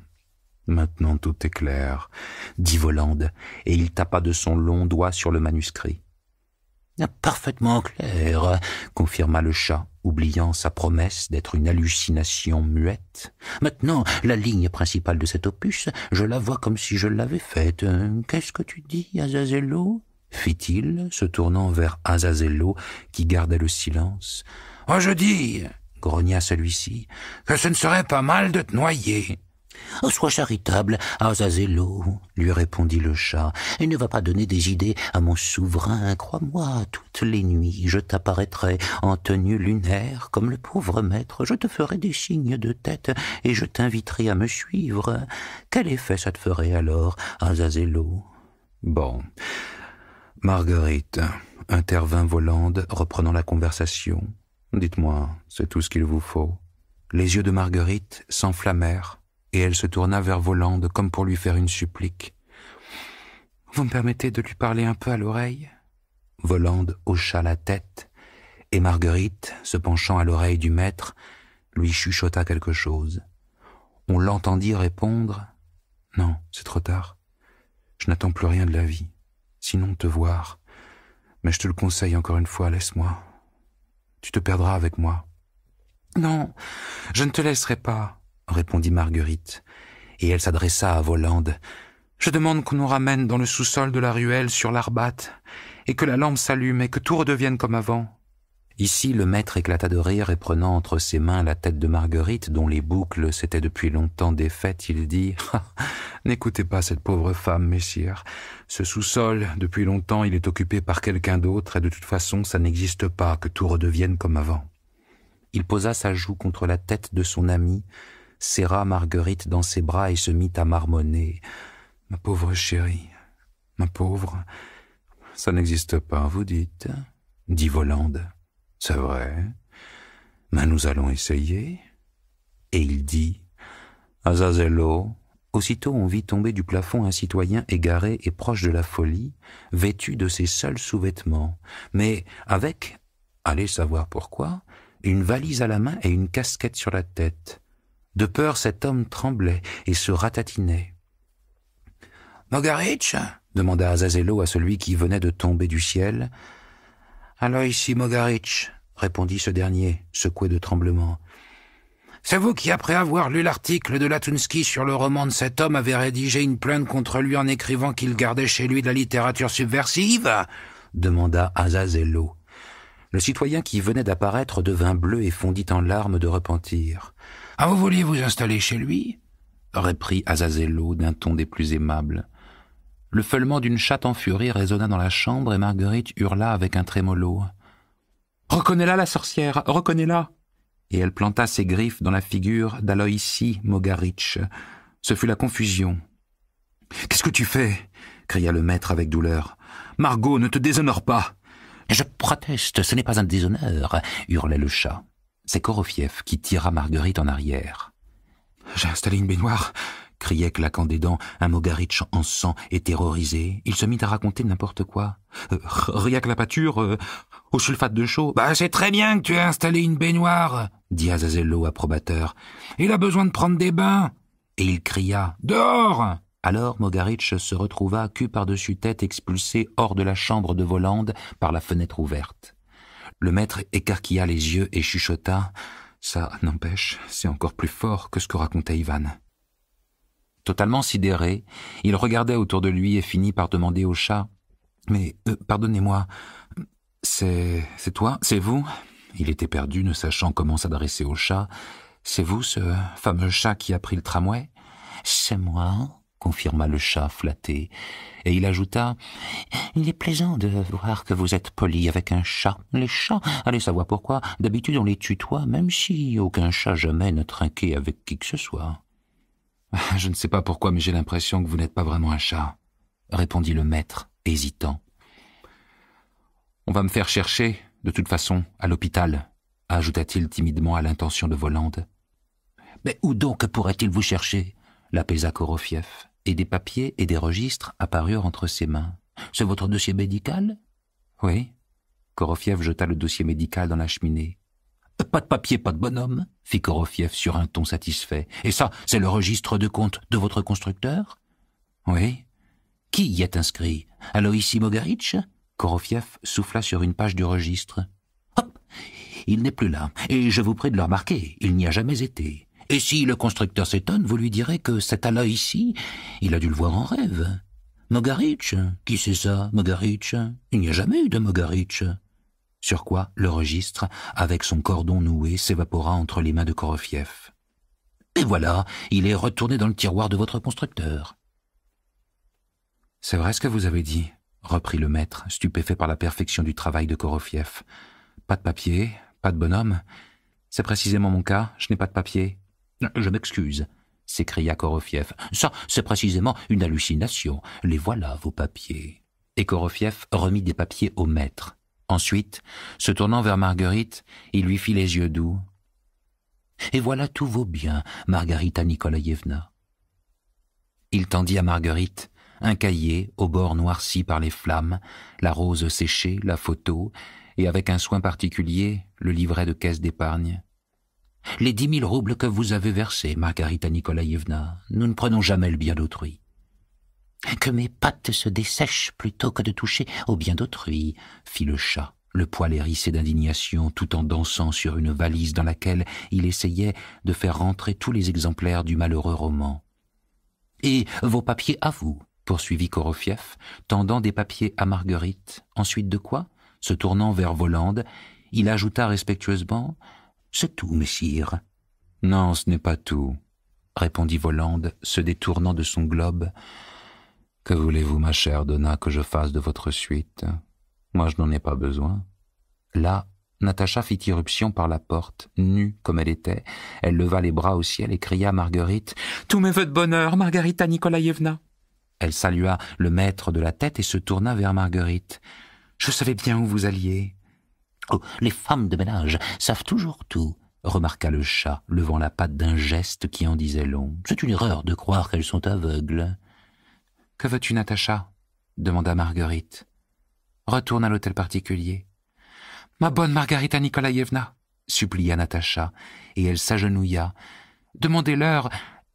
maintenant tout est clair, » dit Volande, et il tapa de son long doigt sur le manuscrit. « Parfaitement clair, » confirma le chat, oubliant sa promesse d'être une hallucination muette. « Maintenant, la ligne principale de cet opus, je la vois comme si je l'avais faite. Qu'est-ce que tu dis, Azazello ?» fit-il, se tournant vers Azazello, qui gardait le silence. « Oh, je dis, » grogna celui-ci, « que ce ne serait pas mal de te noyer. »« Oh, sois charitable, Azazello, » lui répondit le chat, « et ne va pas donner des idées à mon souverain. Crois-moi, toutes les nuits, je t'apparaîtrai en tenue lunaire, comme le pauvre maître. Je te ferai des signes de tête, et je t'inviterai à me suivre. Quel effet ça te ferait alors, Azazello ?»« Bon, Marguerite, » intervint Volande, reprenant la conversation. « Dites-moi, c'est tout ce qu'il vous faut. » Les yeux de Marguerite s'enflammèrent, et elle se tourna vers Volande comme pour lui faire une supplique. « Vous me permettez de lui parler un peu à l'oreille ?» Volande hocha la tête, et Marguerite, se penchant à l'oreille du maître, lui chuchota quelque chose. On l'entendit répondre « Non, c'est trop tard. Je n'attends plus rien de la vie, sinon te voir. Mais je te le conseille encore une fois, laisse-moi. Tu te perdras avec moi. »« Non, je ne te laisserai pas, » répondit Marguerite, et elle s'adressa à Volande. « Je demande qu'on nous ramène dans le sous-sol de la ruelle sur l'Arbat, et que la lampe s'allume et que tout redevienne comme avant. » Ici, le maître éclata de rire et prenant entre ses mains la tête de Marguerite, dont les boucles s'étaient depuis longtemps défaites, il dit « N'écoutez pas cette pauvre femme, messire. Ce sous-sol, depuis longtemps, il est occupé par quelqu'un d'autre, et de toute façon, ça n'existe pas, que tout redevienne comme avant. » Il posa sa joue contre la tête de son ami, serra Marguerite dans ses bras et se mit à marmonner. « Ma pauvre chérie, ma pauvre, ça n'existe pas, vous dites, » dit Volande. « C'est vrai, mais nous allons essayer. » Et il dit « Azazello ». Aussitôt on vit tomber du plafond un citoyen égaré et proche de la folie, vêtu de ses seuls sous-vêtements, mais avec, allez savoir pourquoi, une valise à la main et une casquette sur la tête. De peur, cet homme tremblait et se ratatinait. « Mogaritch » demanda Azazello à celui qui venait de tomber du ciel. « Alors ici, Mogaritch » répondit ce dernier, secoué de tremblement. « C'est vous qui, après avoir lu l'article de Latunsky sur le roman de cet homme, avez rédigé une plainte contre lui en écrivant qu'il gardait chez lui de la littérature subversive ?» demanda Azazello. Le citoyen qui venait d'apparaître devint bleu et fondit en larmes de repentir. « Ah, vous vouliez vous installer chez lui ?» reprit Azazello d'un ton des plus aimables. Le feulement d'une chatte en furie résonna dans la chambre et Marguerite hurla avec un trémolo. « Reconnais-la, la sorcière, reconnais-la !» Et elle planta ses griffes dans la figure d'Aloïsi Mogaritch. Ce fut la confusion. « Qu'est-ce que tu fais ?» cria le maître avec douleur. « Margot, ne te déshonore pas !»« Je proteste, ce n'est pas un déshonneur !» hurlait le chat. C'est Korofief qui tira Marguerite en arrière. « J'ai installé une baignoire !» criait claquant des dents un Mogaritch en sang et terrorisé. Il se mit à raconter n'importe quoi. Rien que la pâture, au sulfate de chaux. « Bah, c'est très bien que tu aies installé une baignoire !» dit Azazello approbateur. « Il a besoin de prendre des bains !» Et il cria « Dehors !» Alors Mogaritch se retrouva cul par-dessus tête expulsé hors de la chambre de Volande par la fenêtre ouverte. Le maître écarquilla les yeux et chuchota « Ça n'empêche, c'est encore plus fort que ce que racontait Ivan. » Totalement sidéré, il regardait autour de lui et finit par demander au chat « Mais, pardonnez-moi, c'est toi, c'est vous ?» Il était perdu, ne sachant comment s'adresser au chat. « C'est vous, ce fameux chat qui a pris le tramway ?»« C'est moi, » confirma le chat flatté, et il ajouta « Il est plaisant de voir que vous êtes poli avec un chat. Les chats, allez savoir pourquoi, d'habitude on les tutoie, même si aucun chat jamais n'a trinqué avec qui que ce soit. » « Je ne sais pas pourquoi, mais j'ai l'impression que vous n'êtes pas vraiment un chat, » répondit le maître, hésitant. « On va me faire chercher, » De toute façon, à l'hôpital, ajouta-t-il timidement à l'intention de Volande. Mais où donc pourrait-il vous chercher? L'apaisa Korofief, et des papiers et des registres apparurent entre ses mains. C'est votre dossier médical? Oui. Korofief jeta le dossier médical dans la cheminée. Pas de papier, pas de bonhomme, fit Korofief sur un ton satisfait. Et ça, c'est le registre de compte de votre constructeur? Oui. Qui y est inscrit? Aloïsi Mogaric? Korofief souffla sur une page du registre. Hop! Il n'est plus là, et je vous prie de le remarquer, il n'y a jamais été. Et si le constructeur s'étonne, vous lui direz que cet Aloïsi, il a dû le voir en rêve. Mogaric? Qui c'est ça, Mogaric? Il n'y a jamais eu de Mogaric. Sur quoi le registre, avec son cordon noué, s'évapora entre les mains de Korofief. Et voilà, il est retourné dans le tiroir de votre constructeur. C'est vrai ce que vous avez dit, reprit le maître, stupéfait par la perfection du travail de Korofief. Pas de papier, pas de bonhomme. C'est précisément mon cas, je n'ai pas de papier. Je m'excuse, s'écria Korofief. Ça, c'est précisément une hallucination. Les voilà, vos papiers. Et Korofief remit des papiers au maître. Ensuite, se tournant vers Marguerite, il lui fit les yeux doux. « Et voilà tous vos biens, Margarita Nikolaïevna. » Il tendit à Marguerite un cahier au bord noirci par les flammes, la rose séchée, la photo, et avec un soin particulier, le livret de caisse d'épargne. « Les 10 000 roubles que vous avez versés, Margarita Nikolaïevna, nous ne prenons jamais le bien d'autrui. » « Que mes pattes se dessèchent plutôt que de toucher au bien d'autrui, » fit le chat, le poil hérissé d'indignation, tout en dansant sur une valise dans laquelle il essayait de faire rentrer tous les exemplaires du malheureux roman. « Et vos papiers à vous, » poursuivit Korofief, tendant des papiers à Marguerite. Ensuite de quoi, se tournant vers Volande, il ajouta respectueusement « C'est tout, messire. »« Non, ce n'est pas tout, » répondit Volande, se détournant de son globe. « Que voulez-vous, ma chère Donna, que je fasse de votre suite? Moi, je n'en ai pas besoin. » Là, Natacha fit irruption par la porte, nue comme elle était. Elle leva les bras au ciel et cria à Marguerite « Tous mes vœux de bonheur, Margarita Nikolaïevna !» Elle salua le maître de la tête et se tourna vers Marguerite. « Je savais bien où vous alliez. »« Oh, les femmes de ménage savent toujours tout, » remarqua le chat, levant la patte d'un geste qui en disait long. « C'est une erreur de croire qu'elles sont aveugles. » « Que veux-tu, Natacha ?» demanda Marguerite. « Retourne à l'hôtel particulier. »« Ma bonne Margarita Nikolaïevna !» supplia Natacha, et elle s'agenouilla. « Demandez-leur, »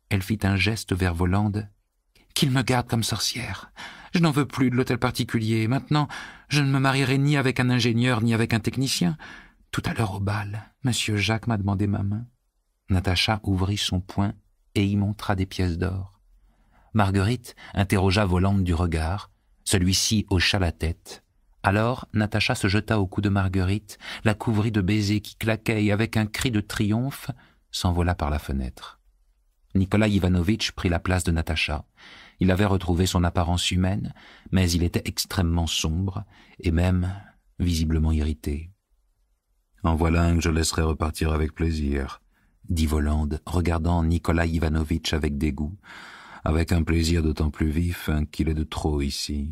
elle fit un geste vers Volande, « qu'ils me gardent comme sorcière. Je n'en veux plus de l'hôtel particulier. Maintenant, je ne me marierai ni avec un ingénieur ni avec un technicien. Tout à l'heure au bal, Monsieur Jacques m'a demandé ma main. » Natacha ouvrit son poing et y montra des pièces d'or. Marguerite interrogea Volande du regard. Celui-ci hocha la tête. Alors Natacha se jeta au cou de Marguerite, la couvrit de baisers qui claquaient et avec un cri de triomphe s'envola par la fenêtre. Nikolai Ivanovitch prit la place de Natacha. Il avait retrouvé son apparence humaine, mais il était extrêmement sombre et même visiblement irrité. « En voilà un que je laisserai repartir avec plaisir, » dit Volande, regardant Nikolai Ivanovitch avec dégoût. Avec un plaisir d'autant plus vif qu'il est de trop ici.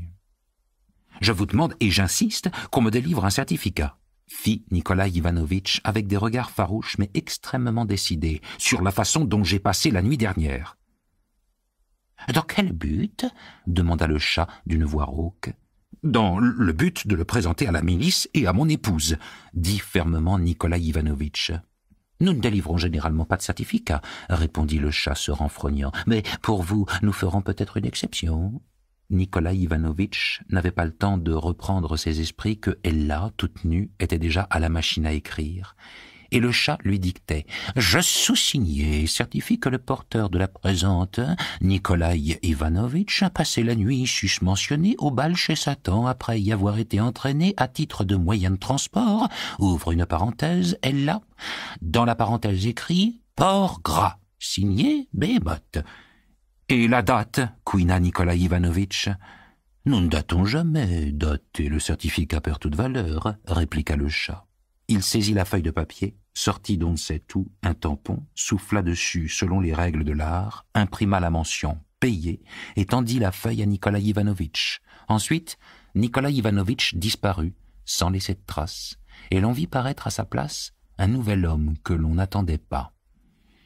« Je vous demande, et j'insiste, qu'on me délivre un certificat, » fit Nikolai Ivanovitch avec des regards farouches mais extrêmement décidés, « sur la façon dont j'ai passé la nuit dernière. »« Dans quel but ?» demanda le chat d'une voix rauque. « Dans le but de le présenter à la milice et à mon épouse, » dit fermement Nikolai Ivanovitch. « Nous ne délivrons généralement pas de certificat, » répondit le chat se renfrognant. « Mais pour vous, nous ferons peut-être une exception. » Nikolai Ivanovitch n'avait pas le temps de reprendre ses esprits que Ella, toute nue, était déjà à la machine à écrire. Et le chat lui dictait « Je sous-signais, certifie que le porteur de la présente, Nikolai Ivanovitch, a passé la nuit susmentionnée au bal chez Satan après y avoir été entraîné à titre de moyen de transport, ouvre une parenthèse, Ella, dans la parenthèse écrit « Port gras, signé Behemoth ». Et la date, couina Nikolai Ivanovitch. « Nous ne datons jamais, dater le certificat perd toute valeur, » répliqua le chat. Il saisit la feuille de papier, sortit d'on ne sait où un tampon, souffla dessus selon les règles de l'art, imprima la mention « Payé » et tendit la feuille à Nikolai Ivanovitch. Ensuite, Nikolai Ivanovitch disparut, sans laisser de traces, et l'on vit paraître à sa place un nouvel homme que l'on n'attendait pas.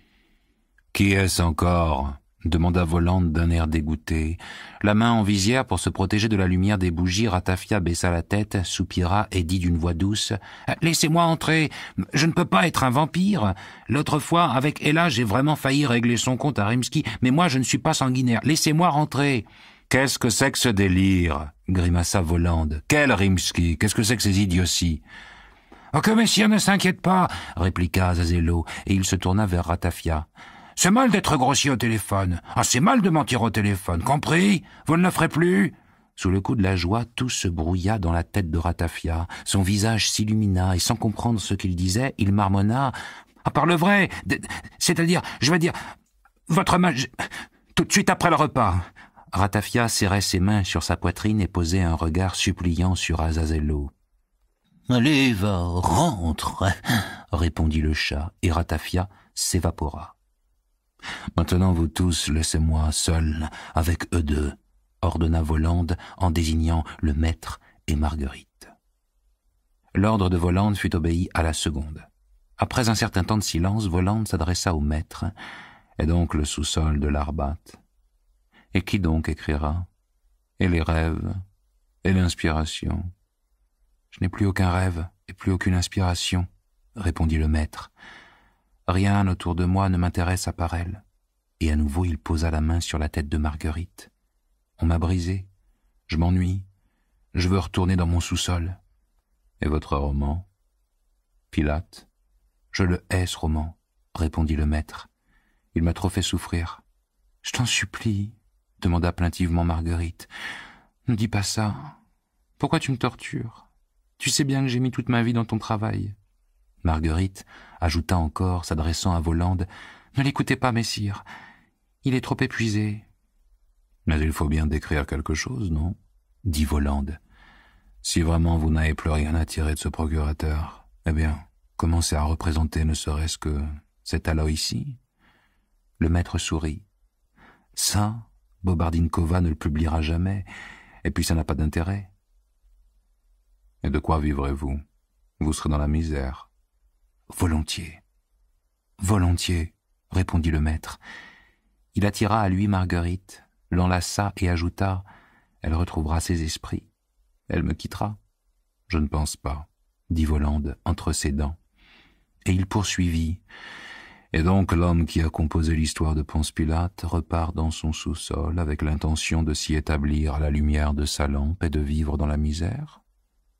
« Qui est-ce encore ?» demanda Volande d'un air dégoûté. La main en visière pour se protéger de la lumière des bougies, Ratafia baissa la tête, soupira et dit d'une voix douce « Laissez-moi entrer, je ne peux pas être un vampire. L'autre fois, avec Ella, j'ai vraiment failli régler son compte à Rimsky, mais moi je ne suis pas sanguinaire. Laissez-moi rentrer. » « Qu'est-ce que c'est que ce délire ?» grimaça Volande. « Quel Rimsky? Qu'est-ce que c'est que ces idioties ?» « Oh, que messire ne s'inquiète pas !» répliqua Azazello, et il se tourna vers Ratafia. « C'est mal d'être grossier au téléphone. Ah, c'est mal de mentir au téléphone. Compris? Vous ne le ferez plus ?» Sous le coup de la joie, tout se brouilla dans la tête de Ratafia. Son visage s'illumina, et sans comprendre ce qu'il disait, il marmonna « Ah, par le vrai, c'est-à-dire, je veux dire, votre tout de suite après le repas. » Ratafia serrait ses mains sur sa poitrine et posait un regard suppliant sur Azazello. « Allez, va, rentre !» répondit le chat, et Ratafia s'évapora. « Maintenant, vous tous, laissez-moi seul avec eux deux », ordonna Volande en désignant le maître et Marguerite. L'ordre de Volande fut obéi à la seconde. Après un certain temps de silence, Volande s'adressa au maître, et donc le sous-sol de l'Arbat. Et qui donc écrira? Et les rêves? Et l'inspiration? Je n'ai plus aucun rêve et plus aucune inspiration, répondit le maître. Rien autour de moi ne m'intéresse à part elle. Et à nouveau il posa la main sur la tête de Marguerite. On m'a brisé. Je m'ennuie. Je veux retourner dans mon sous-sol. Et votre roman? Pilate? Je le hais, ce roman, répondit le maître. Il m'a trop fait souffrir. Je t'en supplie, demanda plaintivement Marguerite. Ne dis pas ça. Pourquoi tu me tortures? Tu sais bien que j'ai mis toute ma vie dans ton travail. Marguerite ajouta encore, s'adressant à Volande, « Ne l'écoutez pas, messire. Il est trop épuisé. » « Mais il faut bien décrire quelque chose, non ?» dit Volande. « Si vraiment vous n'avez plus rien à tirer de ce procurateur, eh bien, commencez à représenter ne serait-ce que cet alloy ici. » Le maître sourit. « Ça, Bobardinkova ne le publiera jamais, et puis ça n'a pas d'intérêt. » « Et de quoi vivrez-vous? Vous serez dans la misère. »« Volontiers. »« Volontiers, » répondit le maître. Il attira à lui Marguerite, l'enlaça et ajouta « Elle retrouvera ses esprits. Elle me quittera. »« Je ne pense pas, » dit Volande entre ses dents. Et il poursuivit « Et donc l'homme qui a composé l'histoire de Ponce Pilate repart dans son sous-sol avec l'intention de s'y établir à la lumière de sa lampe et de vivre dans la misère ?»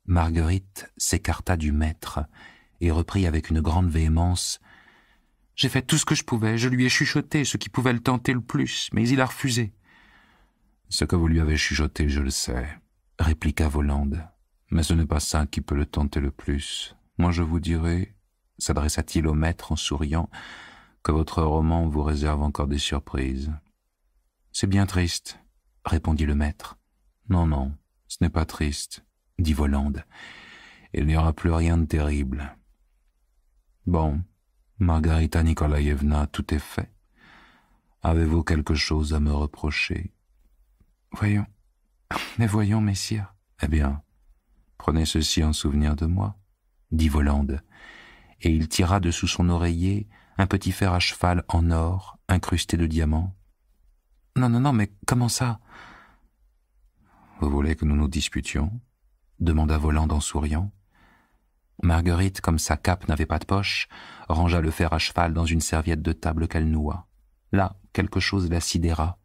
Marguerite s'écarta du maître et reprit avec une grande véhémence. « J'ai fait tout ce que je pouvais, je lui ai chuchoté ce qui pouvait le tenter le plus, mais il a refusé. »« Ce que vous lui avez chuchoté, je le sais, » répliqua Volande. « Mais ce n'est pas ça qui peut le tenter le plus. Moi je vous dirai, » s'adressa-t-il au maître en souriant, « que votre roman vous réserve encore des surprises. »« C'est bien triste, » répondit le maître. « Non, non, ce n'est pas triste. » dit Volande. « Il n'y aura plus rien de terrible. » Bon, Margarita Nikolaïevna, tout est fait. Avez-vous quelque chose à me reprocher? Voyons, mais voyons, messire. Eh bien, prenez ceci en souvenir de moi, dit Volande, et il tira de sous son oreiller un petit fer à cheval en or, incrusté de diamants. Non, non, non, mais comment ça? Vous voulez que nous nous disputions? Demanda Volande en souriant. Marguerite, comme sa cape n'avait pas de poche, rangea le fer à cheval dans une serviette de table qu'elle noua. Là, quelque chose la sidéra.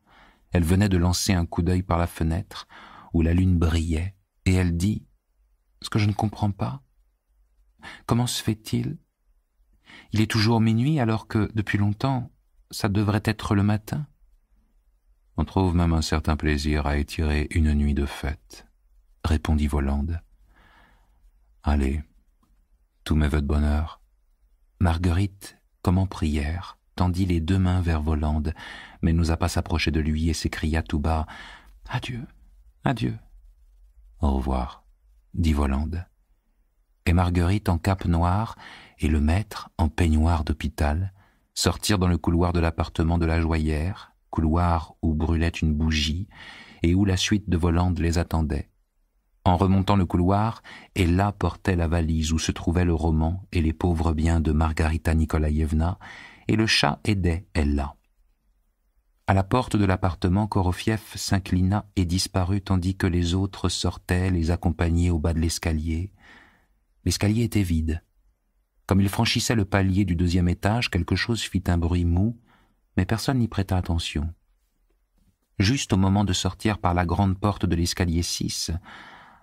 Elle venait de lancer un coup d'œil par la fenêtre, où la lune brillait, et elle dit « Ce que je ne comprends pas, comment se fait-il? Il est toujours minuit alors que, depuis longtemps, ça devrait être le matin. » On trouve même un certain plaisir à étirer une nuit de fête, répondit Volande. Allez, tous mes vœux de bonheur. Marguerite, comme en prière, tendit les deux mains vers Volande, mais n'osa pas s'approcher de lui et s'écria tout bas « Adieu, adieu. »« Au revoir, » dit Volande. Et Marguerite en cape noire et le maître en peignoir d'hôpital sortirent dans le couloir de l'appartement de la joaillère, couloir où brûlait une bougie et où la suite de Volande les attendait. En remontant le couloir, Ella portait la valise où se trouvait le roman et les pauvres biens de Margarita Nikolaïevna, et le chat aidait Ella. À la porte de l'appartement, Korofiev s'inclina et disparut tandis que les autres sortaient les accompagner au bas de l'escalier. L'escalier était vide. Comme il franchissait le palier du 2e étage, quelque chose fit un bruit mou, mais personne n'y prêta attention. Juste au moment de sortir par la grande porte de l'escalier 6,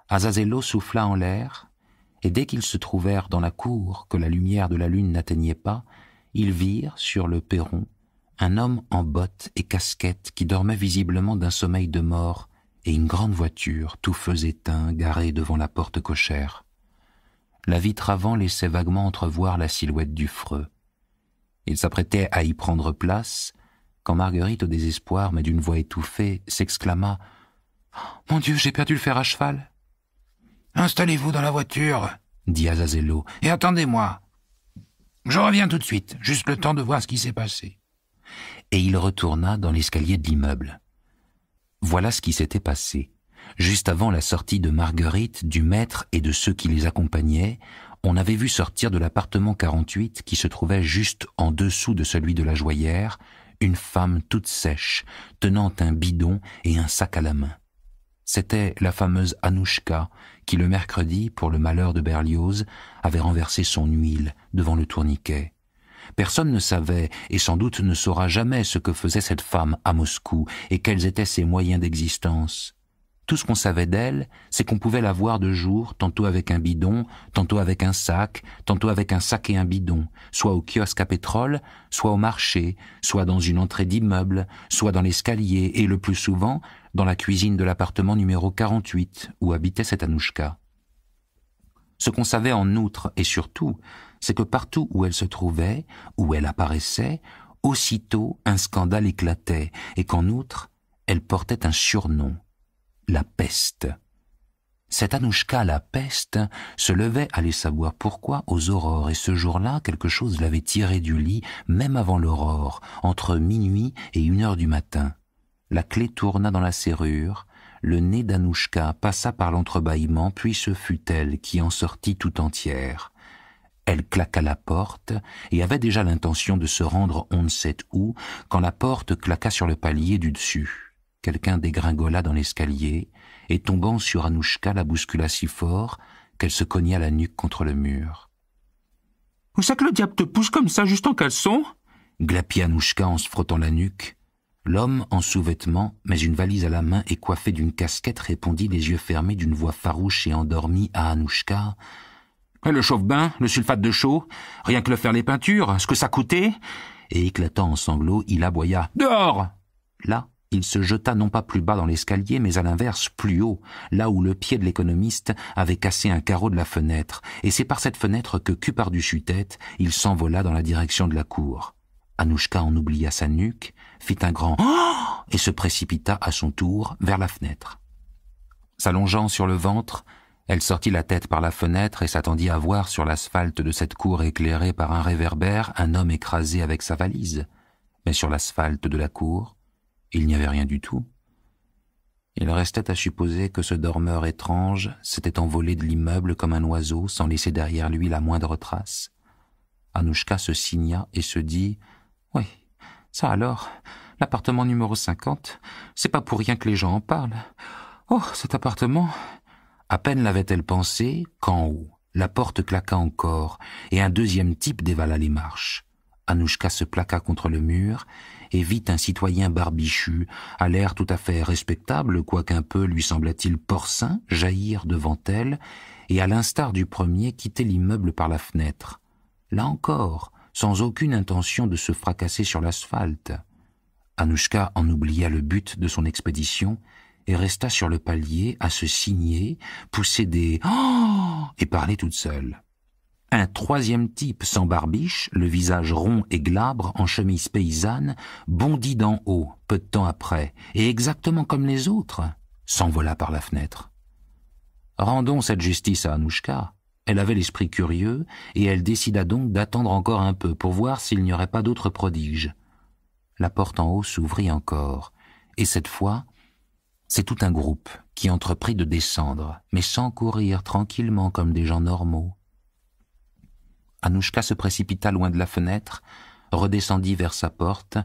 Azazello souffla en l'air, et dès qu'ils se trouvèrent dans la cour que la lumière de la lune n'atteignait pas, ils virent, sur le perron, un homme en bottes et casquette qui dormait visiblement d'un sommeil de mort, et une grande voiture, tout feu éteint, garée devant la porte cochère. La vitre avant laissait vaguement entrevoir la silhouette du freux. Il s'apprêtait à y prendre place, quand Marguerite, au désespoir, mais d'une voix étouffée, s'exclama « Mon Dieu, j'ai perdu le fer à cheval !»« Installez-vous dans la voiture, » dit Azazello, « et attendez-moi. Je reviens tout de suite, juste le temps de voir ce qui s'est passé. » Et il retourna dans l'escalier de l'immeuble. Voilà ce qui s'était passé. Juste avant la sortie de Marguerite, du maître et de ceux qui les accompagnaient, on avait vu sortir de l'appartement 48, qui se trouvait juste en dessous de celui de la joaillère, une femme toute sèche, tenant un bidon et un sac à la main. C'était la fameuse Anouchka, qui le mercredi, pour le malheur de Berlioz, avait renversé son huile devant le tourniquet. Personne ne savait, et sans doute ne saura jamais ce que faisait cette femme à Moscou, et quels étaient ses moyens d'existence. Tout ce qu'on savait d'elle, c'est qu'on pouvait la voir de jour, tantôt avec un bidon, tantôt avec un sac, tantôt avec un sac et un bidon, soit au kiosque à pétrole, soit au marché, soit dans une entrée d'immeuble, soit dans l'escalier, et le plus souvent, dans la cuisine de l'appartement numéro 48, où habitait cette Anouchka. Ce qu'on savait en outre, et surtout, c'est que partout où elle se trouvait, où elle apparaissait, aussitôt un scandale éclatait, et qu'en outre, elle portait un surnom. La peste. Cette Anouchka, la peste, se levait, allez savoir pourquoi, aux aurores, et ce jour-là, quelque chose l'avait tirée du lit, même avant l'aurore, entre minuit et 1h du matin. La clé tourna dans la serrure, le nez d'Anouchka passa par l'entrebâillement, puis ce fut elle qui en sortit tout entière. Elle claqua la porte, et avait déjà l'intention de se rendre on ne sait où, quand la porte claqua sur le palier du dessus. Quelqu'un dégringola dans l'escalier, et tombant sur Anouchka, la bouscula si fort qu'elle se cogna la nuque contre le mur. « Où ça que le diable te pousse comme ça, juste en caleçon ?» glapit Anouchka en se frottant la nuque. L'homme, en sous-vêtements, mais une valise à la main et coiffé d'une casquette, répondit les yeux fermés d'une voix farouche et endormie à Anouchka. « Le chauffe-bain, le sulfate de chaux, rien que le faire les peintures, ce que ça coûtait ?» Et éclatant en sanglots, il aboya. « Dehors !» Là, il se jeta non pas plus bas dans l'escalier, mais à l'inverse plus haut, là où le pied de l'économiste avait cassé un carreau de la fenêtre, et c'est par cette fenêtre que, cul par-dessus tête, il s'envola dans la direction de la cour. Anouchka en oublia sa nuque, fit un grand « Oh !» et se précipita à son tour vers la fenêtre. S'allongeant sur le ventre, elle sortit la tête par la fenêtre et s'attendit à voir sur l'asphalte de cette cour éclairée par un réverbère un homme écrasé avec sa valise. Mais sur l'asphalte de la cour, il n'y avait rien du tout. Il restait à supposer que ce dormeur étrange s'était envolé de l'immeuble comme un oiseau sans laisser derrière lui la moindre trace. Anouchka se signa et se dit « Oui, ça alors, l'appartement numéro 50, c'est pas pour rien que les gens en parlent. Oh, cet appartement !» À peine l'avait-elle pensé qu'en haut, la porte claqua encore et un deuxième type dévala les marches. Anouchka se plaqua contre le mur et vit un citoyen barbichu, à l'air tout à fait respectable, quoiqu'un peu lui semblât-il porcin, jaillir devant elle, et à l'instar du premier quitter l'immeuble par la fenêtre. Là encore, sans aucune intention de se fracasser sur l'asphalte. Anouchka en oublia le but de son expédition et resta sur le palier à se signer, pousser des « Oh !» et parler toute seule. Un troisième type sans barbiche, le visage rond et glabre, en chemise paysanne, bondit d'en haut, peu de temps après, et exactement comme les autres, s'envola par la fenêtre. Rendons cette justice à Anouchka. Elle avait l'esprit curieux, et elle décida donc d'attendre encore un peu pour voir s'il n'y aurait pas d'autres prodiges. La porte en haut s'ouvrit encore, et cette fois, C'est tout un groupe qui entreprit de descendre, mais sans courir, tranquillement comme des gens normaux. Anouchka se précipita loin de la fenêtre, redescendit vers sa porte,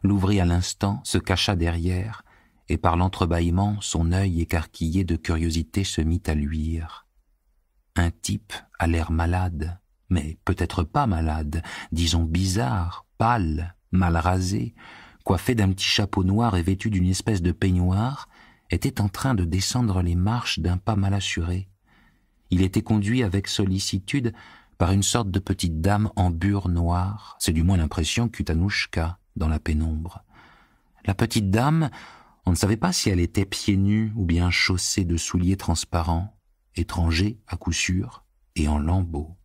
l'ouvrit à l'instant, se cacha derrière, et par l'entrebâillement, son œil écarquillé de curiosité se mit à luire. Un type à l'air malade, mais peut-être pas malade, disons bizarre, pâle, mal rasé, coiffé d'un petit chapeau noir et vêtu d'une espèce de peignoir, était en train de descendre les marches d'un pas mal assuré. Il était conduit avec sollicitude par une sorte de petite dame en bure noire, c'est du moins l'impression qu'eut Anouchka dans la pénombre. La petite dame, on ne savait pas si elle était pieds nus ou bien chaussée de souliers transparents, étrangers à coup sûr, et en lambeaux.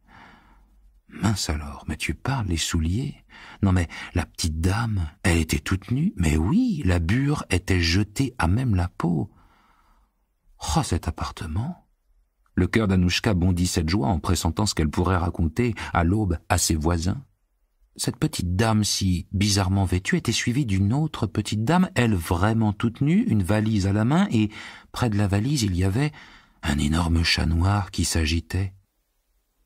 Mince alors, mais tu parles, les souliers? Non mais, la petite dame, elle était toute nue? Mais oui, la bure était jetée à même la peau. Oh, cet appartement! Le cœur d'Anouchka bondissait de joie en pressentant ce qu'elle pourrait raconter à l'aube à ses voisins. Cette petite dame si bizarrement vêtue était suivie d'une autre petite dame, elle vraiment toute nue, une valise à la main, et près de la valise il y avait un énorme chat noir qui s'agitait.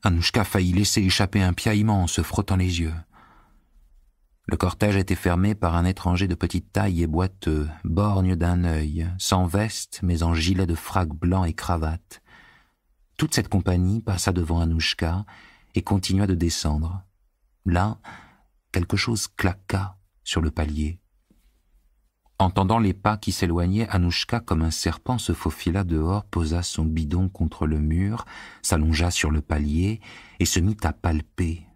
Anouchka faillit laisser échapper un piaillement en se frottant les yeux. Le cortège était fermé par un étranger de petite taille et boiteux, borgne d'un œil, sans veste mais en gilet de frac blanc et cravate. Toute cette compagnie passa devant Anouchka et continua de descendre. Là, quelque chose claqua sur le palier. Entendant les pas qui s'éloignaient, Anouchka, comme un serpent, se faufila dehors, posa son bidon contre le mur, s'allongea sur le palier et se mit à palper.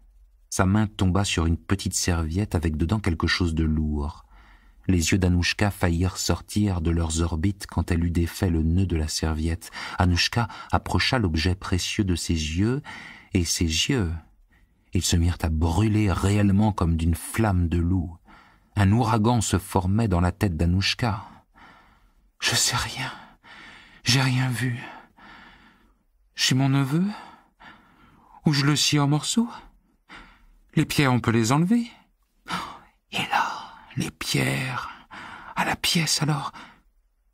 Sa main tomba sur une petite serviette avec dedans quelque chose de lourd. Les yeux d'Anouchka faillirent sortir de leurs orbites quand elle eut défait le nœud de la serviette. Anouchka approcha l'objet précieux de ses yeux, et ses yeux, ils se mirent à brûler réellement comme d'une flamme de loup. Un ouragan se formait dans la tête d'Anouchka. « Je sais rien, j'ai rien vu. Chez mon neveu? Ou je le scie en morceaux? Les pierres, on peut les enlever. Et là, les pierres, à la pièce alors.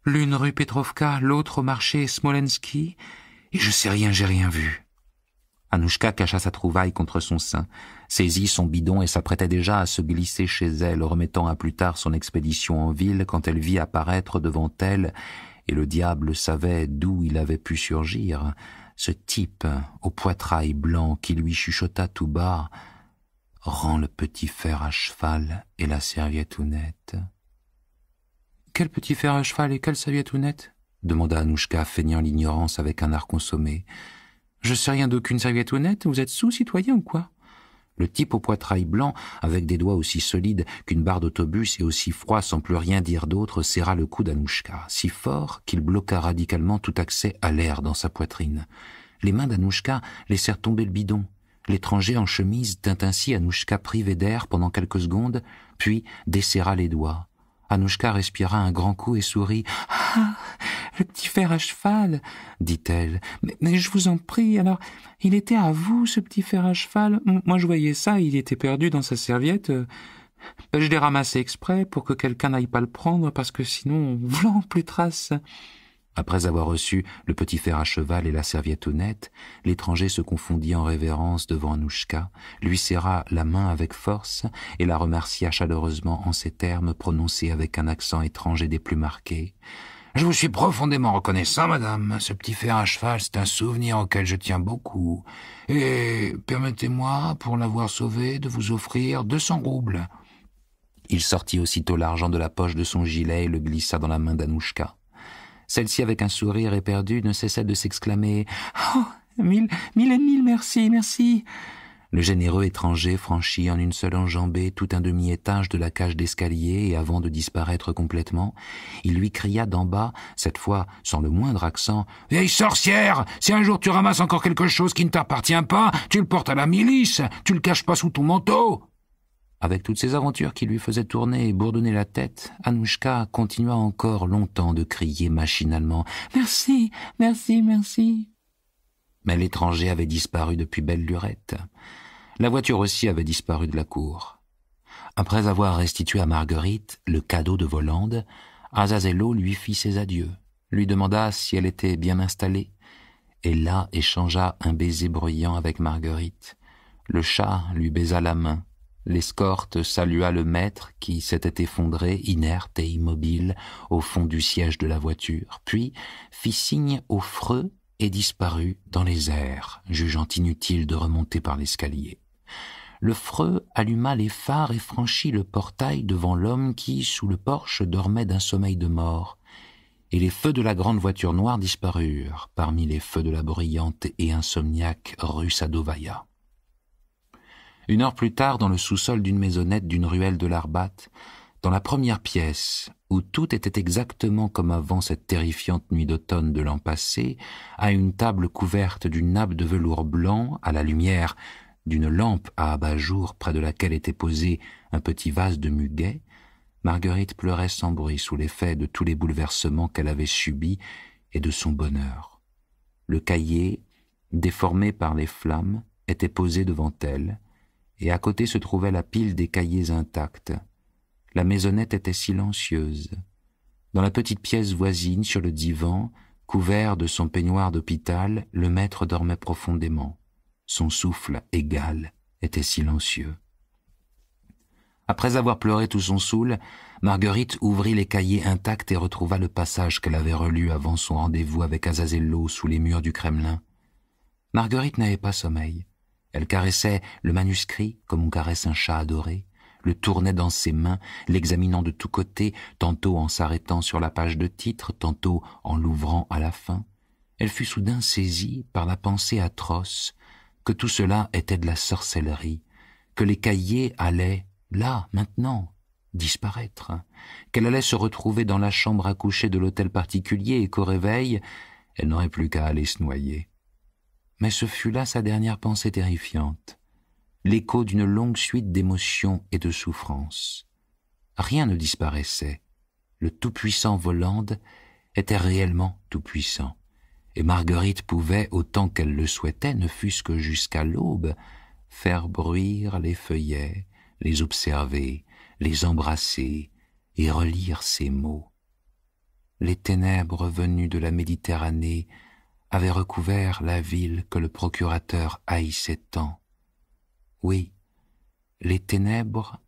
L'une rue Petrovka, l'autre au marché Smolensky, et je sais rien, j'ai rien vu. » Anouchka cacha sa trouvaille contre son sein, saisit son bidon et s'apprêtait déjà à se glisser chez elle, remettant à plus tard son expédition en ville quand elle vit apparaître devant elle, et le diable savait d'où il avait pu surgir, ce type au poitrail blanc qui lui chuchota tout bas « Rends le petit fer à cheval et la serviettounette. » « Quel petit fer à cheval et quelle serviettounette ?» demanda Anouchka, feignant l'ignorance avec un air consommé. « Je sais rien d'aucune serviettounette, vous êtes sous-citoyen ou quoi ?» Le type au poitrail blanc, avec des doigts aussi solides qu'une barre d'autobus et aussi froid sans plus rien dire d'autre, serra le cou d'Anouchka, si fort qu'il bloqua radicalement tout accès à l'air dans sa poitrine. Les mains d'Anouchka laissèrent tomber le bidon. L'étranger en chemise tint ainsi Anouchka privée d'air pendant quelques secondes, puis desserra les doigts. Anouchka respira un grand coup et sourit. « Ah, le petit fer à cheval !» dit-elle. « Mais je vous en prie, alors, il était à vous, ce petit fer à cheval? Moi, je voyais ça, il était perdu dans sa serviette. Je l'ai ramassé exprès pour que quelqu'un n'aille pas le prendre, parce que sinon, v'lan, plus trace. » Après avoir reçu le petit fer à cheval et la serviette honnête, l'étranger se confondit en révérence devant Anouchka, lui serra la main avec force et la remercia chaleureusement en ces termes prononcés avec un accent étranger des plus marqués. « Je vous suis profondément reconnaissant, madame. Ce petit fer à cheval, c'est un souvenir auquel je tiens beaucoup. Et permettez-moi, pour l'avoir sauvé, de vous offrir 200 roubles. » Il sortit aussitôt l'argent de la poche de son gilet et le glissa dans la main d'Anouchka. Celle-ci, avec un sourire éperdu, ne cessait de s'exclamer « Oh, mille merci, merci !» Le généreux étranger franchit en une seule enjambée tout un demi-étage de la cage d'escalier et avant de disparaître complètement, il lui cria d'en bas, cette fois sans le moindre accent « Vieille sorcière, si un jour tu ramasses encore quelque chose qui ne t'appartient pas, tu le portes à la milice, tu le caches pas sous ton manteau !» Avec toutes ces aventures qui lui faisaient tourner et bourdonner la tête, Anouchka continua encore longtemps de crier machinalement « Merci, merci, merci !» Mais l'étranger avait disparu depuis belle lurette. La voiture aussi avait disparu de la cour. Après avoir restitué à Marguerite le cadeau de Volande, Azazello lui fit ses adieux, lui demanda si elle était bien installée, et là échangea un baiser bruyant avec Marguerite. Le chat lui baisa la main. L'escorte salua le maître qui s'était effondré, inerte et immobile, au fond du siège de la voiture, puis fit signe au freux et disparut dans les airs, jugeant inutile de remonter par l'escalier. Le freux alluma les phares et franchit le portail devant l'homme qui, sous le porche, dormait d'un sommeil de mort, et les feux de la grande voiture noire disparurent parmi les feux de la bruyante et insomniaque rue Sadovaya. 1 heure plus tard, dans le sous-sol d'une maisonnette d'une ruelle de l'Arbat, dans la première pièce, où tout était exactement comme avant cette terrifiante nuit d'automne de l'an passé, à une table couverte d'une nappe de velours blanc, à la lumière d'une lampe à abat-jour près de laquelle était posé un petit vase de muguet, Marguerite pleurait sans bruit sous l'effet de tous les bouleversements qu'elle avait subis et de son bonheur. Le cahier, déformé par les flammes, était posé devant elle, et à côté se trouvait la pile des cahiers intacts. La maisonnette était silencieuse. Dans la petite pièce voisine, sur le divan, couvert de son peignoir d'hôpital, le maître dormait profondément. Son souffle égal était silencieux. Après avoir pleuré tout son soûl, Marguerite ouvrit les cahiers intacts et retrouva le passage qu'elle avait relu avant son rendez-vous avec Azazello sous les murs du Kremlin. Marguerite n'avait pas sommeil. Elle caressait le manuscrit comme on caresse un chat adoré, le tournait dans ses mains, l'examinant de tous côtés, tantôt en s'arrêtant sur la page de titre, tantôt en l'ouvrant à la fin. Elle fut soudain saisie par la pensée atroce que tout cela était de la sorcellerie, que les cahiers allaient, là, maintenant, disparaître, qu'elle allait se retrouver dans la chambre à coucher de l'hôtel particulier et qu'au réveil, elle n'aurait plus qu'à aller se noyer. Mais ce fut là sa dernière pensée terrifiante, l'écho d'une longue suite d'émotions et de souffrances. Rien ne disparaissait. Le tout-puissant Voland était réellement tout-puissant, et Marguerite pouvait, autant qu'elle le souhaitait, ne fût-ce que jusqu'à l'aube, faire bruire les feuillets, les observer, les embrasser et relire ces mots. Les ténèbres venues de la Méditerranée avaient recouvert la ville que le procurateur haïssait tant. Oui, les ténèbres